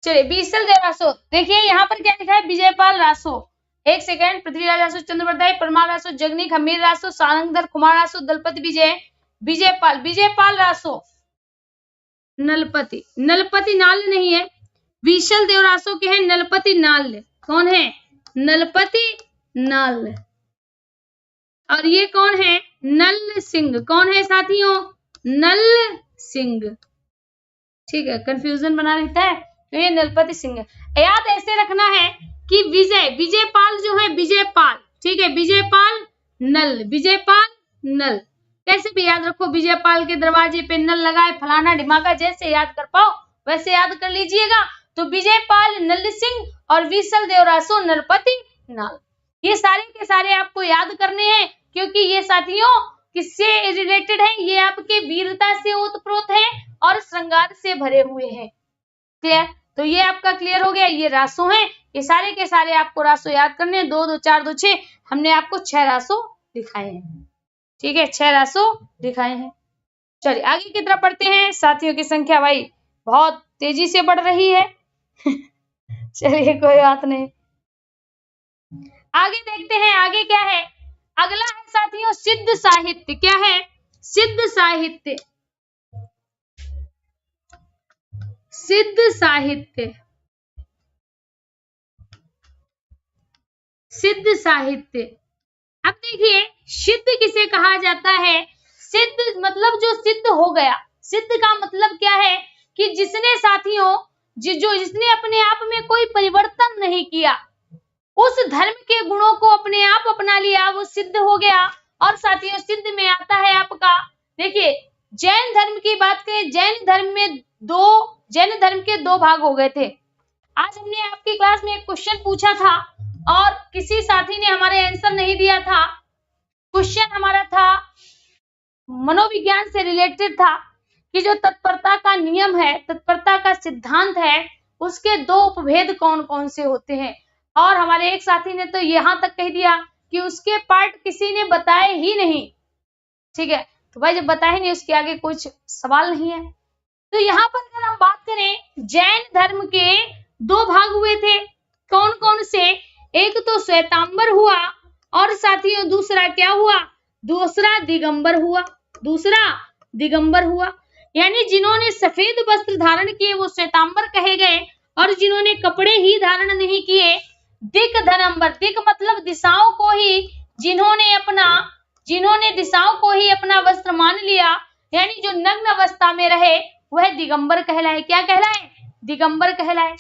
चलिए बीसल देव रासो देखिए यहाँ पर क्या लिखा है? विजयपाल रासो। एक सेकेंड। पृथ्वीराज रासो, चंद्रवरदाई, परमाल रासो, जगनिक, हम्मीर रासो, सारंगधर, कुमार रासो, दलपति विजय, विजयपाल। विजयपाल रासो, नलपति। नलपति नाल नहीं है, बीसल देव रासो के हैं नलपति नाल। कौन है? नलपति नाल। और ये कौन है? नल सिंह। कौन है साथियों? नल सिंह। ठीक है, कंफ्यूजन बना रहता है तो ये नलपति सिंह। याद ऐसे रखना है कि विजय, विजयपाल जो है विजयपाल। ठीक है, विजयपाल नल, विजयपाल नल। कैसे भी याद रखो, विजयपाल के दरवाजे पे नल लगाए फलाना ढिमाका, जैसे याद कर पाओ वैसे याद कर लीजिएगा। तो विजयपाल नल सिंह और विसल देव रासो नलपति नाल। ये सारे के सारे आपको याद करने हैं क्योंकि ये साथियों किससे रिलेटेड है? ये आपके वीरता से ओतप्रोत है और श्रृंगार से भरे हुए हैं। क्लियर? तो ये आपका क्लियर हो गया। ये रासो हैं, ये सारे के सारे आपको रासो याद करने हैं। 2 2 4 2 6 हमने आपको 6 रासो दिखाए हैं। ठीक है, 6 रासो दिखाए हैं। चलिए आगे की तरफ बढ़ते हैं। साथियों की संख्या भाई बहुत तेजी से बढ़ रही है। चलिए कोई बात नहीं, आगे देखते हैं। आगे क्या है? अगला है साथियों सिद्ध साहित्य। क्या है? सिद्ध साहित्य। सिद्ध साहित्य। सिद्ध साहित्य। अब देखिए सिद्ध किसे कहा जाता है? सिद्ध मतलब जो सिद्ध हो गया। सिद्ध का मतलब क्या है? कि जिसने साथियों जिसने अपने आप में कोई परिवर्तन नहीं किया, उस धर्म के गुणों को अपने आप अपना लिया, वो सिद्ध हो गया। और साथियों सिद्ध में आता है आपका, देखिए जैन धर्म की बात करें, जैन धर्म में 2 जैन धर्म के दो भाग हो गए थे। आज हमने आपकी क्लास में एक क्वेश्चन पूछा था और किसी साथी ने हमारे आंसर नहीं दिया था। क्वेश्चन हमारा था, मनोविज्ञान से रिलेटेड था कि जो तत्परता का नियम है, तत्परता का सिद्धांत है, उसके दो उपभेद कौन कौन से होते हैं। और हमारे एक साथी ने तो यहाँ तक कह दिया कि उसके पार्ट किसी ने बताए ही नहीं। ठीक है, तो भाई जब बताए नहीं उसके आगे कुछ सवाल नहीं है। तो यहाँ पर अगर हम बात करें, जैन धर्म के दो भाग हुए थे, कौन कौन से? एक तो श्वेतांबर हुआ और साथियों दूसरा क्या हुआ? दूसरा दिगंबर हुआ। दूसरा दिगंबर हुआ, यानी जिन्होंने सफेद वस्त्र धारण किए वो श्वेतांबर कहे गए और जिन्होंने कपड़े ही धारण नहीं किए दिगंबर। दिग मतलब दिशाओं को ही, जिन्होंने दिशाओं को ही अपना वस्त्र मान लिया, यानी जो नग्न अवस्था में रहे वह दिगंबर कहलाए। क्या कहलाए? दिगंबर कहलाए।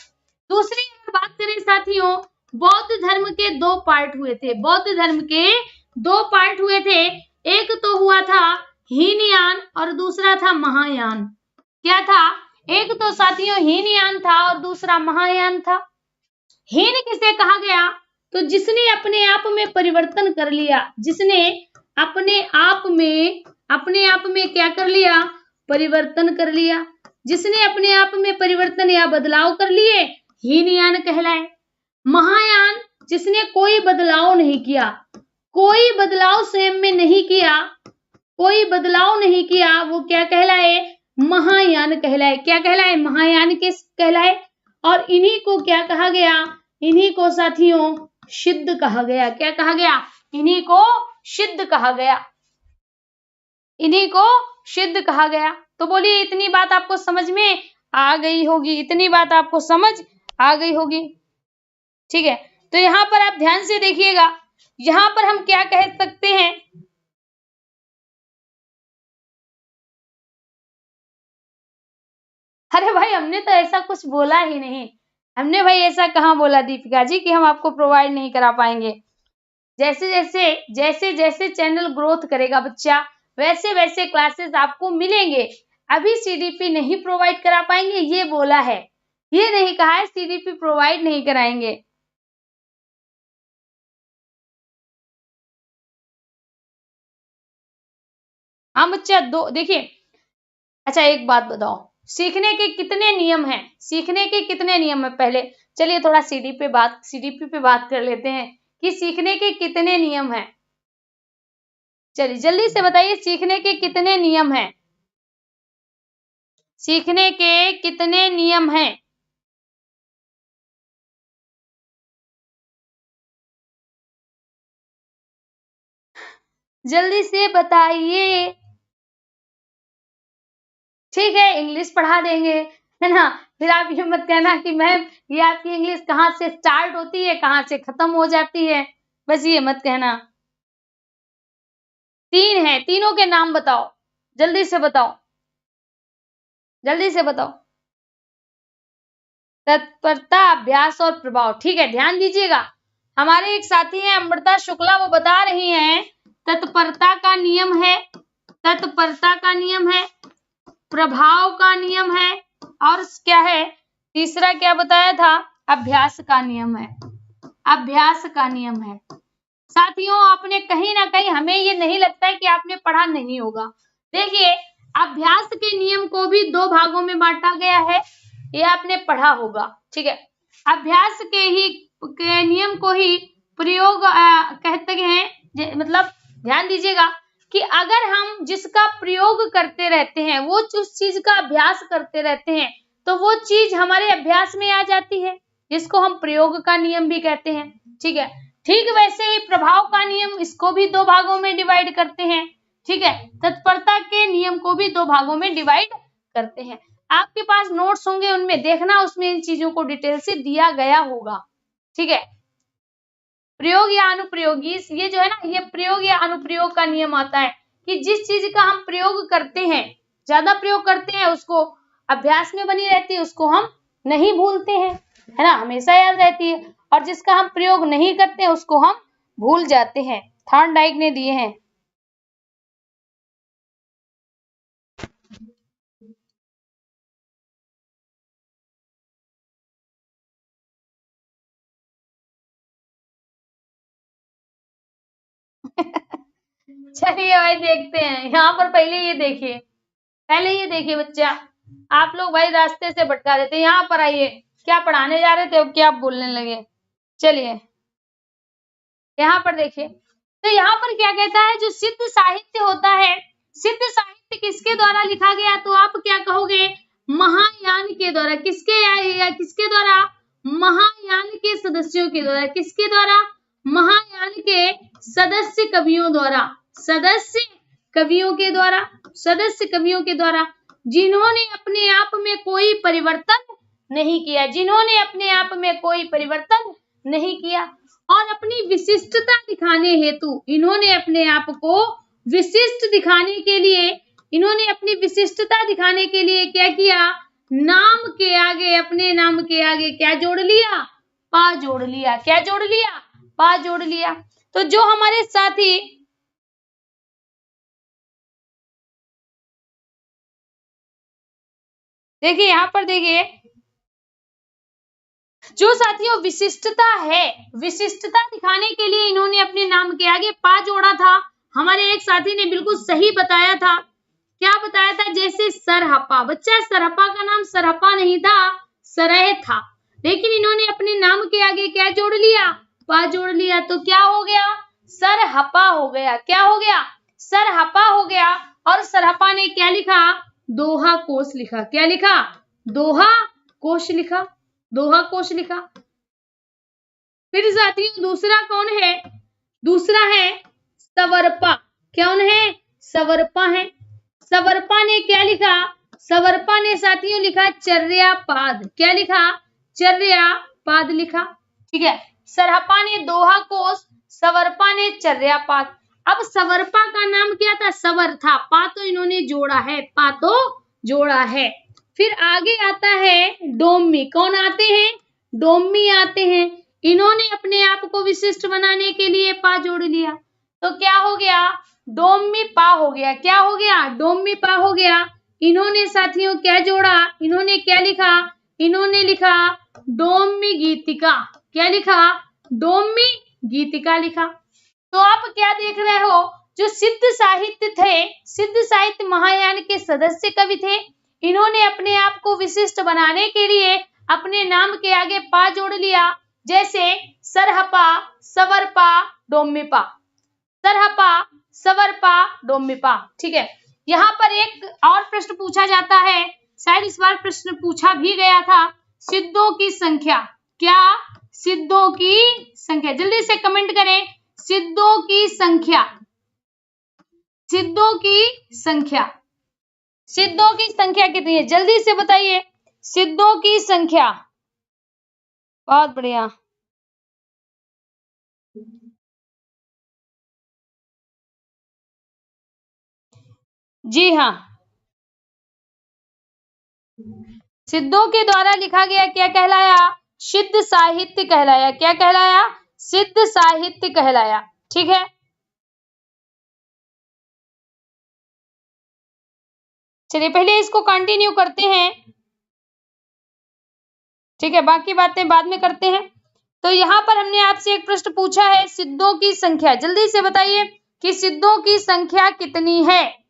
दूसरी अगर बात करें साथियों, बौद्ध धर्म के दो पार्ट हुए थे। बौद्ध धर्म के दो पार्ट हुए थे, एक तो हुआ था हीनयान और दूसरा था महायान। क्या था? एक तो साथियों हीनयान था और दूसरा महायान था। हीन किसे कहा गया? तो जिसने अपने आप में परिवर्तन कर लिया, जिसने अपने आप में क्या कर लिया? परिवर्तन कर लिया। जिसने अपने आप में परिवर्तन या बदलाव कर लिए हीनयान कहलाए। महायान जिसने कोई बदलाव नहीं किया, कोई बदलाव स्वयं में नहीं किया, कोई बदलाव नहीं किया, वो क्या कहलाए? महायान कहलाए। क्या कहलाए? महायान के कहलाए। और इन्हीं को क्या कहा गया? इन्हीं को साथियों सिद्ध कहा गया। क्या कहा गया? इन्हीं को सिद्ध कहा गया। इन्हीं को सिद्ध कहा गया। तो बोलिए इतनी बात आपको समझ में आ गई होगी, इतनी बात आपको समझ आ गई होगी। ठीक है, तो यहाँ पर आप ध्यान से देखिएगा, यहाँ पर हम क्या कह सकते हैं? अरे भाई हमने तो ऐसा कुछ बोला ही नहीं। हमने भाई ऐसा कहाँ बोला दीपिका जी कि हम आपको प्रोवाइड नहीं करा पाएंगे। जैसे जैसे चैनल ग्रोथ करेगा बच्चा, वैसे वैसे क्लासेस आपको मिलेंगे। अभी सीडीपी नहीं प्रोवाइड करा पाएंगे ये बोला है, ये नहीं कहा है सीडीपी प्रोवाइड नहीं कराएंगे। हाँ बच्चा, दो देखिए, अच्छा एक बात बताओ, सीखने के कितने नियम हैं? सीखने के कितने नियम है? पहले चलिए थोड़ा सीडीपी पे बात कर लेते हैं कि सीखने के कितने नियम हैं। चलिए जल्दी से बताइए, सीखने के कितने नियम हैं? सीखने के कितने नियम हैं? जल्दी से बताइए। ठीक है, इंग्लिश पढ़ा देंगे, है ना। फिर आप ये मत कहना कि मैम ये आपकी इंग्लिश कहाँ से स्टार्ट होती है कहाँ से खत्म हो जाती है, बस ये मत कहना। तीन है, तीनों के नाम बताओ, जल्दी से बताओ, जल्दी से बताओ। तत्परता, अभ्यास और प्रभाव। ठीक है, ध्यान दीजिएगा, हमारे एक साथी हैं अमृता शुक्ला, वो बता रही हैं तत्परता का नियम है, तत्परता का नियम है, प्रभाव का नियम है और क्या है? तीसरा क्या बताया था? अभ्यास का नियम है। अभ्यास का नियम है। साथियों आपने कहीं ना कहीं, हमें ये नहीं लगता है कि आपने पढ़ा नहीं होगा। देखिए अभ्यास के नियम को भी दो भागों में बांटा गया है, ये आपने पढ़ा होगा। ठीक है, अभ्यास के नियम को ही प्रयोग कहते हैं। मतलब ध्यान दीजिएगा कि अगर हम जिसका प्रयोग करते रहते हैं, वो उस चीज का अभ्यास करते रहते हैं, तो वो चीज हमारे अभ्यास में आ जाती है, जिसको हम प्रयोग का नियम भी कहते हैं। ठीक है, ठीक वैसे ही प्रभाव का नियम, इसको भी दो भागों में डिवाइड करते हैं। ठीक है, तत्परता के नियम को भी दो भागों में डिवाइड करते हैं। आपके पास नोट्स होंगे, उनमें देखना, उसमें इन चीजों को डिटेल से दिया गया होगा। ठीक है, प्रयोग या अनुप्रयोगी, ये जो है ना, ये प्रयोग या अनुप्रयोग का नियम आता है कि जिस चीज का हम प्रयोग करते हैं, ज्यादा प्रयोग करते हैं, उसको अभ्यास में बनी रहती है, उसको हम नहीं भूलते हैं, है ना, हमेशा याद रहती है। और जिसका हम प्रयोग नहीं करते हैं उसको हम भूल जाते हैं। थॉर्नडाइक ने दिए हैं। चलिए भाई देखते हैं, यहाँ पर पहले ये देखिए बच्चा, आप लोग भाई रास्ते से भटका देते हैं। यहाँ पर आइए, क्या पढ़ाने जा रहे थे अब क्या आप बोलने लगे। चलिए यहाँ पर देखिए, तो यहाँ पर क्या कहता है, जो सिद्ध साहित्य होता है, सिद्ध साहित्य किसके द्वारा लिखा गया, तो आप क्या कहोगे, महायान के द्वारा। किसके द्वारा, महायान के सदस्यों के द्वारा। किसके द्वारा, महायान के सदस्य कवियों द्वारा। सदस्य कवियों के द्वारा, जिन्होंने अपने आप में कोई परिवर्तन नहीं किया, और अपनी विशिष्टता दिखाने हेतु इन्होंने अपने आप को विशिष्ट दिखाने के लिए, क्या किया, नाम के आगे, अपने नाम के आगे क्या जोड़ लिया, पा जोड़ लिया। क्या जोड़ लिया, पा जोड़ लिया। तो जो हमारे साथी देखिए, यहाँ पर देखिए, जो साथियों विशिष्टता दिखाने के लिए इन्होंने अपने नाम के आगे पा जोड़ा था। हमारे एक साथी ने बिल्कुल सही बताया था। क्या बताया था, जैसे सरहप्पा। बच्चा, सरहप्पा का नाम सरहप्पा नहीं था, सरह था, लेकिन इन्होंने अपने नाम के आगे क्या जोड़ लिया, पा जोड़ लिया। तो क्या हो गया, सरहप्पा हो गया। क्या हो गया, सरहप्पा हो गया। और सरहप्पा ने क्या लिखा, दोहा कोश लिखा। क्या लिखा, दोहा कोश लिखा। फिर साथियों दूसरा कौन है, दूसरा है सवरपा। कौन है, सवरपा है। सवरपा ने क्या लिखा, सवरपा ने साथियों लिखा चर्यापाद। क्या लिखा, चर्यापाद लिखा। ठीक है, सरहप्पा ने दोहा कोश, सवरपा ने चर्यापाद। अब सवरपा का नाम क्या था, सवर था, पा तो इन्होंने जोड़ा है। फिर आगे आता है डोमी। कौन आते हैं, डोमी आते हैं। इन्होंने अपने आप को विशिष्ट बनाने के लिए पा जोड़ लिया। तो क्या हो गया, डोमी पा हो गया। क्या हो गया, डोमी पा हो गया। इन्होंने साथियों क्या जोड़ा, इन्होंने क्या लिखा, इन्होंने लिखा डोमी गीतिका। क्या लिखा, डोमी गीतिका लिखा। तो आप क्या देख रहे हो, जो सिद्ध साहित्य महायान के सदस्य कवि थे, इन्होंने अपने आप को विशिष्ट बनाने के लिए अपने नाम के आगे पा जोड़ लिया। जैसे सरहपा, सवरपा, डोमिपा। सरहपा, सवरपा, डोमिपा। ठीक है, यहाँ पर एक और प्रश्न पूछा जाता है, शायद इस बार प्रश्न पूछा भी गया था, सिद्धों की संख्या। क्या, सिद्धों की संख्या। जल्दी से कमेंट करें, सिद्धों की संख्या। सिद्धों की संख्या कितनी है, जल्दी से बताइए, सिद्धों की संख्या। बहुत बढ़िया। जी हाँ, सिद्धों के द्वारा लिखा गया क्या कहलाया, सिद्ध साहित्य कहलाया। क्या कहलाया, सिद्ध साहित्य कहलाया। ठीक है, चलिए पहले इसको कंटिन्यू करते हैं। ठीक है, बाकी बातें बाद में करते हैं। तो यहाँ पर हमने आपसे एक प्रश्न पूछा है, सिद्धों की संख्या। जल्दी से बताइए कि सिद्धों की संख्या कितनी है।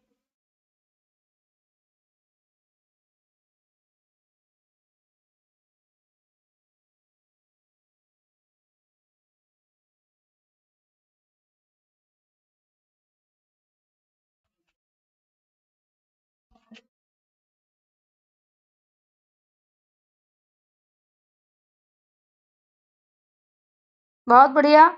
बहुत बढ़िया।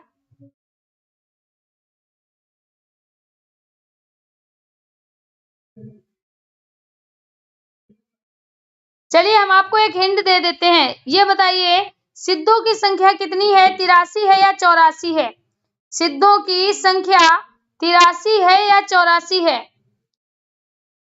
चलिए हम आपको एक हिंट दे देते हैं, ये बताइए सिद्धों की संख्या कितनी है, 83 है या 84 है। सिद्धों की संख्या 83 है या 84 है।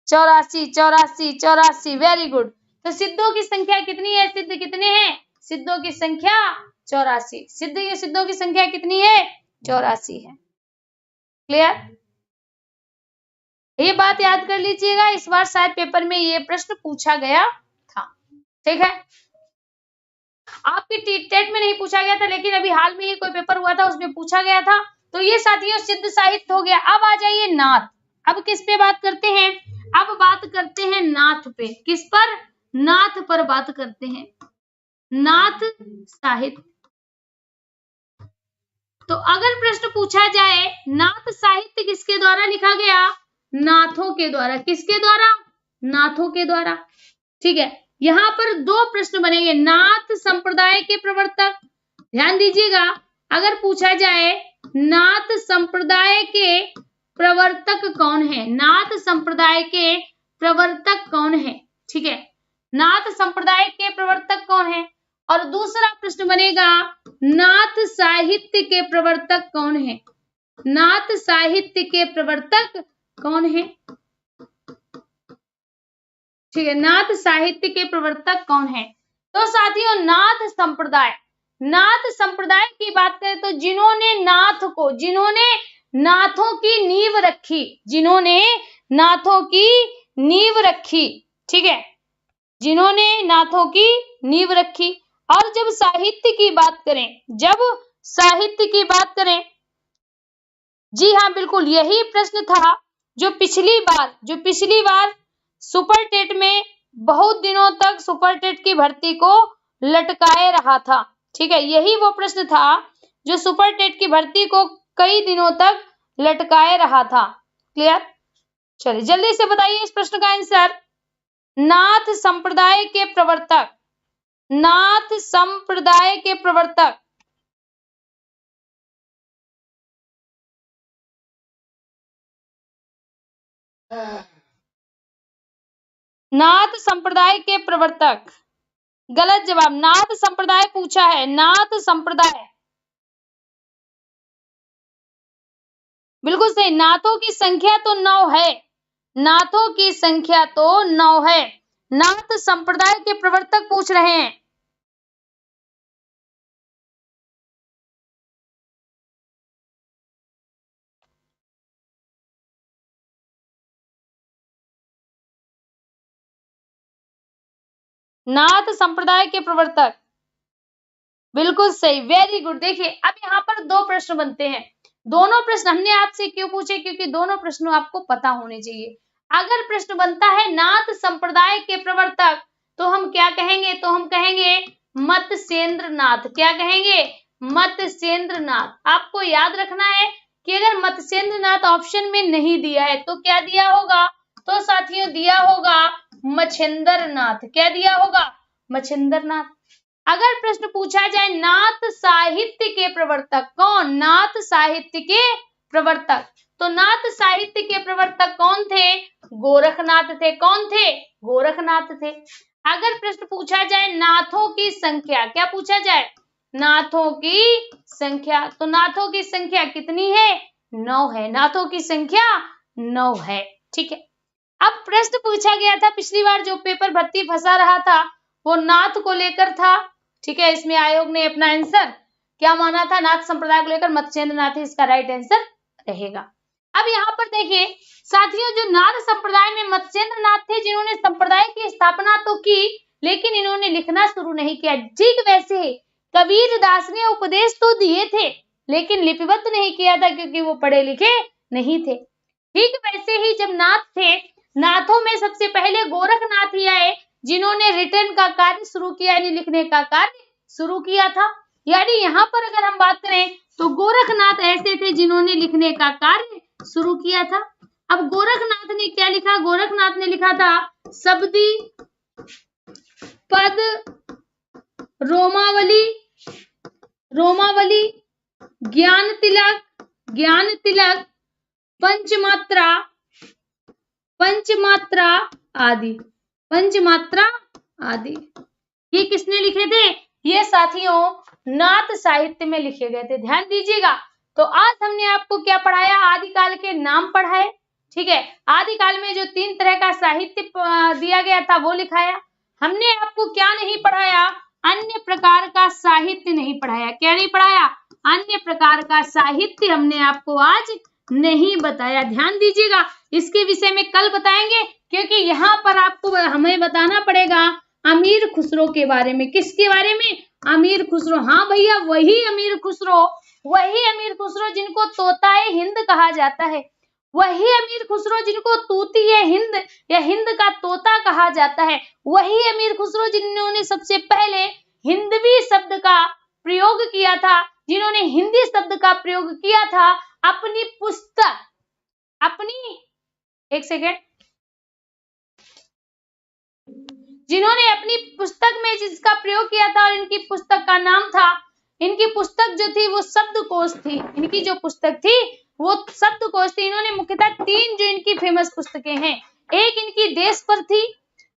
84, वेरी गुड। तो सिद्धों की संख्या कितनी है, सिद्ध कितने हैं, सिद्धों की संख्या 84। सिद्धों की संख्या कितनी है, 84 है। क्लियर, ये बात याद कर लीजिएगा, इस बार शायद पेपर में ये प्रश्न पूछा गया था। ठीक है, आपके टेट में नहीं पूछा गया था, लेकिन अभी हाल में ही कोई पेपर हुआ था, उसमें पूछा गया था। तो ये साथियों सिद्ध साहित्य हो गया। अब आ जाइए नाथ। अब किस पे बात करते हैं? अब बात करते हैं नाथ पे। किस पर? नाथ पर बात करते हैं, नाथ साहित्य। तो अगर प्रश्न पूछा जाए नाथ साहित्य किसके द्वारा लिखा गया? नाथों के द्वारा। किसके द्वारा? नाथों के द्वारा। ठीक है, यहाँ पर दो प्रश्न बनेंगे। नाथ संप्रदाय के प्रवर्तक, ध्यान दीजिएगा, अगर पूछा जाए नाथ संप्रदाय के प्रवर्तक कौन है? नाथ संप्रदाय के प्रवर्तक कौन है? ठीक है, नाथ संप्रदाय के प्रवर्तक कौन है? और दूसरा प्रश्न बनेगा नाथ साहित्य के प्रवर्तक कौन है? नाथ साहित्य के प्रवर्तक कौन है? ठीक है, नाथ साहित्य के प्रवर्तक कौन है? तो साथियों नाथ संप्रदाय, नाथ संप्रदाय की बात करें तो जिन्होंने नाथ को, जिन्होंने नाथों की नींव रखी, जिन्होंने नाथों की नींव रखी, ठीक है, जिन्होंने नाथों की नींव रखी। और जब साहित्य की बात करें, जब साहित्य की बात करें, जी हाँ बिल्कुल यही प्रश्न था जो पिछली बार सुपर टेट में बहुत दिनों तक सुपर टेट की भर्ती को लटकाए रहा था। ठीक है, यही वो प्रश्न था जो सुपर टेट की भर्ती को कई दिनों तक लटकाए रहा था। क्लियर? चलिए जल्दी से बताइए इस प्रश्न का आंसर। नाथ संप्रदाय के प्रवर्तक, नाथ संप्रदाय के प्रवर्तक, नाथ संप्रदाय के प्रवर्तक। गलत जवाब, नाथ संप्रदाय पूछा है, नाथ संप्रदाय। बिल्कुल सही, नाथों की संख्या तो 9 है, नाथों की संख्या तो 9 है। नाथ संप्रदाय के प्रवर्तक पूछ रहे हैं। नाथ संप्रदाय के प्रवर्तक, बिल्कुल सही, वेरी गुड। देखिए अब यहाँ पर दो प्रश्न बनते हैं। दोनों प्रश्न हमने आपसे क्यों पूछे? क्योंकि दोनों प्रश्नों आपको पता होने चाहिए। अगर प्रश्न बनता है नाथ संप्रदाय के प्रवर्तक तो हम क्या कहेंगे? तो हम कहेंगे मत्स्येंद्र नाथ। क्या कहेंगे? मत्स्येंद्र नाथ। आपको याद रखना है कि अगर मत्स्येंद्र नाथ ऑप्शन में नहीं दिया है तो क्या दिया होगा? तो साथियों दिया होगा मच्छिंद्र नाथ। क्या दिया होगा? मच्छिंद्र नाथ। अगर प्रश्न पूछा जाए नाथ साहित्य के प्रवर्तक कौन? नाथ साहित्य के प्रवर्तक, तो नाथ साहित्य के प्रवर्तक कौन थे? गोरखनाथ थे। कौन थे? गोरखनाथ थे। अगर प्रश्न पूछा जाए नाथों की संख्या, क्या पूछा जाए? नाथों की संख्या, तो नाथों की संख्या कितनी है? 9 है। नाथों की संख्या 9 है। ठीक है, अब प्रश्न पूछा गया था पिछली बार जो पेपर भर्ती फंसा रहा था वो नाथ को लेकर था। ठीक है, इसमें आयोग ने अपना आंसर क्या माना था? नाथ संप्रदाय को लेकर मत्स्येंद्र नाथ ही इसका राइट आंसर रहेगा। अब यहाँ पर देखिए साथियों, जो नाथ संप्रदाय में मत्स्येंद्र नाथ थे जिन्होंने संप्रदाय की स्थापना तो की लेकिन इन्होंने लिखना शुरू नहीं किया। ठीक वैसे ही कबीर दास ने उपदेश तो दिए थे लेकिन लिपिबद्ध नहीं किया था क्योंकि वो पढ़े लिखे नहीं थे। ठीक वैसे ही जब नाथ थे, नाथों में सबसे पहले गोरखनाथ ही आए जिन्होंने रिटर्न का कार्य शुरू किया, यानी लिखने का कार्य शुरू किया था। यानी यहाँ पर अगर हम बात करें तो गोरखनाथ ऐसे थे जिन्होंने लिखने का कार्य शुरू किया था। अब गोरखनाथ ने क्या लिखा? गोरखनाथ ने लिखा था शब्दी पद रोमावली, रोमावली, ज्ञान तिलक, पंचमात्रा, पंचमात्रा आदि, पंचमात्रा आदि। ये किसने लिखे थे? ये साथियों नाथ साहित्य में लिखे गए थे। ध्यान दीजिएगा। तो आज हमने आपको क्या पढ़ाया? आदिकाल के नाम पढ़ाए। ठीक है, आदिकाल में जो 3 तरह का साहित्य दिया गया था वो लिखाया। हमने आपको क्या नहीं पढ़ाया? अन्य प्रकार का साहित्य नहीं पढ़ाया। क्या नहीं पढ़ाया? अन्य प्रकार का साहित्य हमने आपको आज नहीं बताया। ध्यान दीजिएगा, इसके विषय में कल बताएंगे क्योंकि यहाँ पर आपको हमें बताना पड़ेगा अमीर खुसरो के बारे में। किसके बारे में? अमीर खुसरो। हाँ भैया, वही अमीर खुसरो वही अमीर खुसरो जिनको तोताए हिंद कहा जाता है, वही अमीर खुसरो जिनको तूतीए हिंद या हिंद का तोता कहा जाता है, वही अमीर खुसरो जिन्होंने सबसे पहले हिंदवी शब्द का प्रयोग किया था, जिन्होंने हिंदी शब्द का प्रयोग किया था अपनी पुस्तक, एक सेकेंड, जिन्होंने अपनी पुस्तक में जिसका प्रयोग किया था और इनकी पुस्तक का नाम था, इनकी पुस्तक जो थी वो शब्दकोश थी, इनकी जो पुस्तक थी वो शब्दकोश थी। इन्होंने मुख्यतः 3 जो इनकी फेमस पुस्तकें हैं, एक इनकी देश पर थी,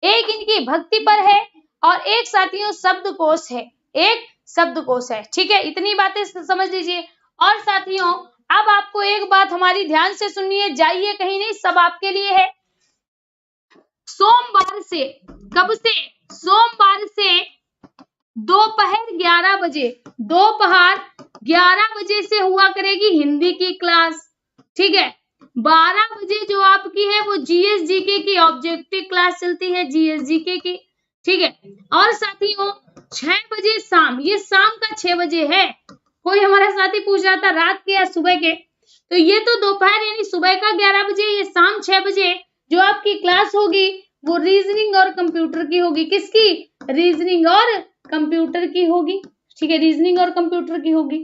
एक इनकी भक्ति पर है और एक साथियों शब्दकोश है, एक शब्दकोश है। ठीक है, इतनी बातें समझ लीजिए। और साथियों अब आपको एक बात हमारी ध्यान से सुनिए, जाइए कहीं नहीं, सब आपके लिए है। सोमवार से, कब से? सोमवार से दोपहर 11 बजे, दोपहर 11 बजे से हुआ करेगी हिंदी की क्लास। ठीक है, 12 बजे जो आपकी है वो जीएस जीके की ऑब्जेक्टिव क्लास चलती है, जीएस जीके की। ठीक है, और साथियों 6 बजे शाम, ये शाम का 6 बजे है। कोई हमारा साथी पूछ रहा था रात के या सुबह के, तो ये तो दोपहर यानी सुबह का 11 बजे, ये शाम 6 बजे जो आपकी क्लास होगी वो रीजनिंग और कंप्यूटर की होगी। किसकी? रीजनिंग और कंप्यूटर की होगी। ठीक है, रीजनिंग और कंप्यूटर की होगी।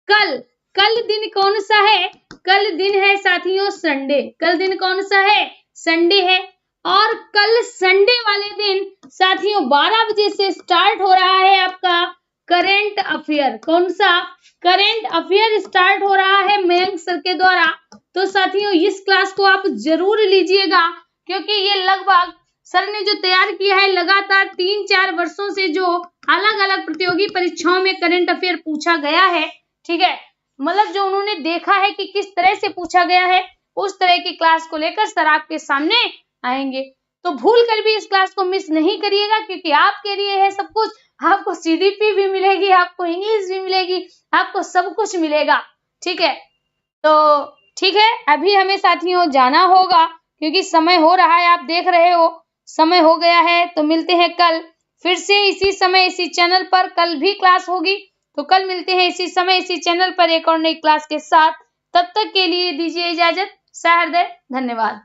कल दिन कौन सा है? कल दिन है साथियों संडे। कल दिन कौन सा है? संडे है। और कल संडे वाले दिन साथियों 12 बजे से स्टार्ट हो रहा है आपका करेंट अफेयर। कौन सा? करेंट अफेयर स्टार्ट हो रहा है मयंक सर के द्वारा। तो साथियों इस क्लास को आप जरूर लीजिएगा, क्योंकि ये लगभग सर ने जो तैयार किया है लगातार 3-4 वर्षों से जो अलग अलग प्रतियोगी परीक्षाओं में करंट अफेयर पूछा गया है। ठीक है, मतलब जो उन्होंने देखा है कि किस तरह से पूछा गया है, उस तरह की क्लास को लेकर सर आपके सामने आएंगे। तो भूल कर भी इस क्लास को मिस नहीं करिएगा, क्योंकि आपके लिए है सब कुछ। आपको सीडीपी भी मिलेगी, आपको इंग्लिश भी मिलेगी, आपको सब कुछ मिलेगा। ठीक है, तो ठीक है, अभी हमें साथियों जाना होगा क्योंकि समय हो रहा है, आप देख रहे हो समय हो गया है। तो मिलते हैं कल फिर से इसी समय इसी चैनल पर, कल भी क्लास होगी। तो कल मिलते हैं इसी समय इसी चैनल पर एक और नई क्लास के साथ। तब तक के लिए दीजिए इजाजत। सहृदय धन्यवाद।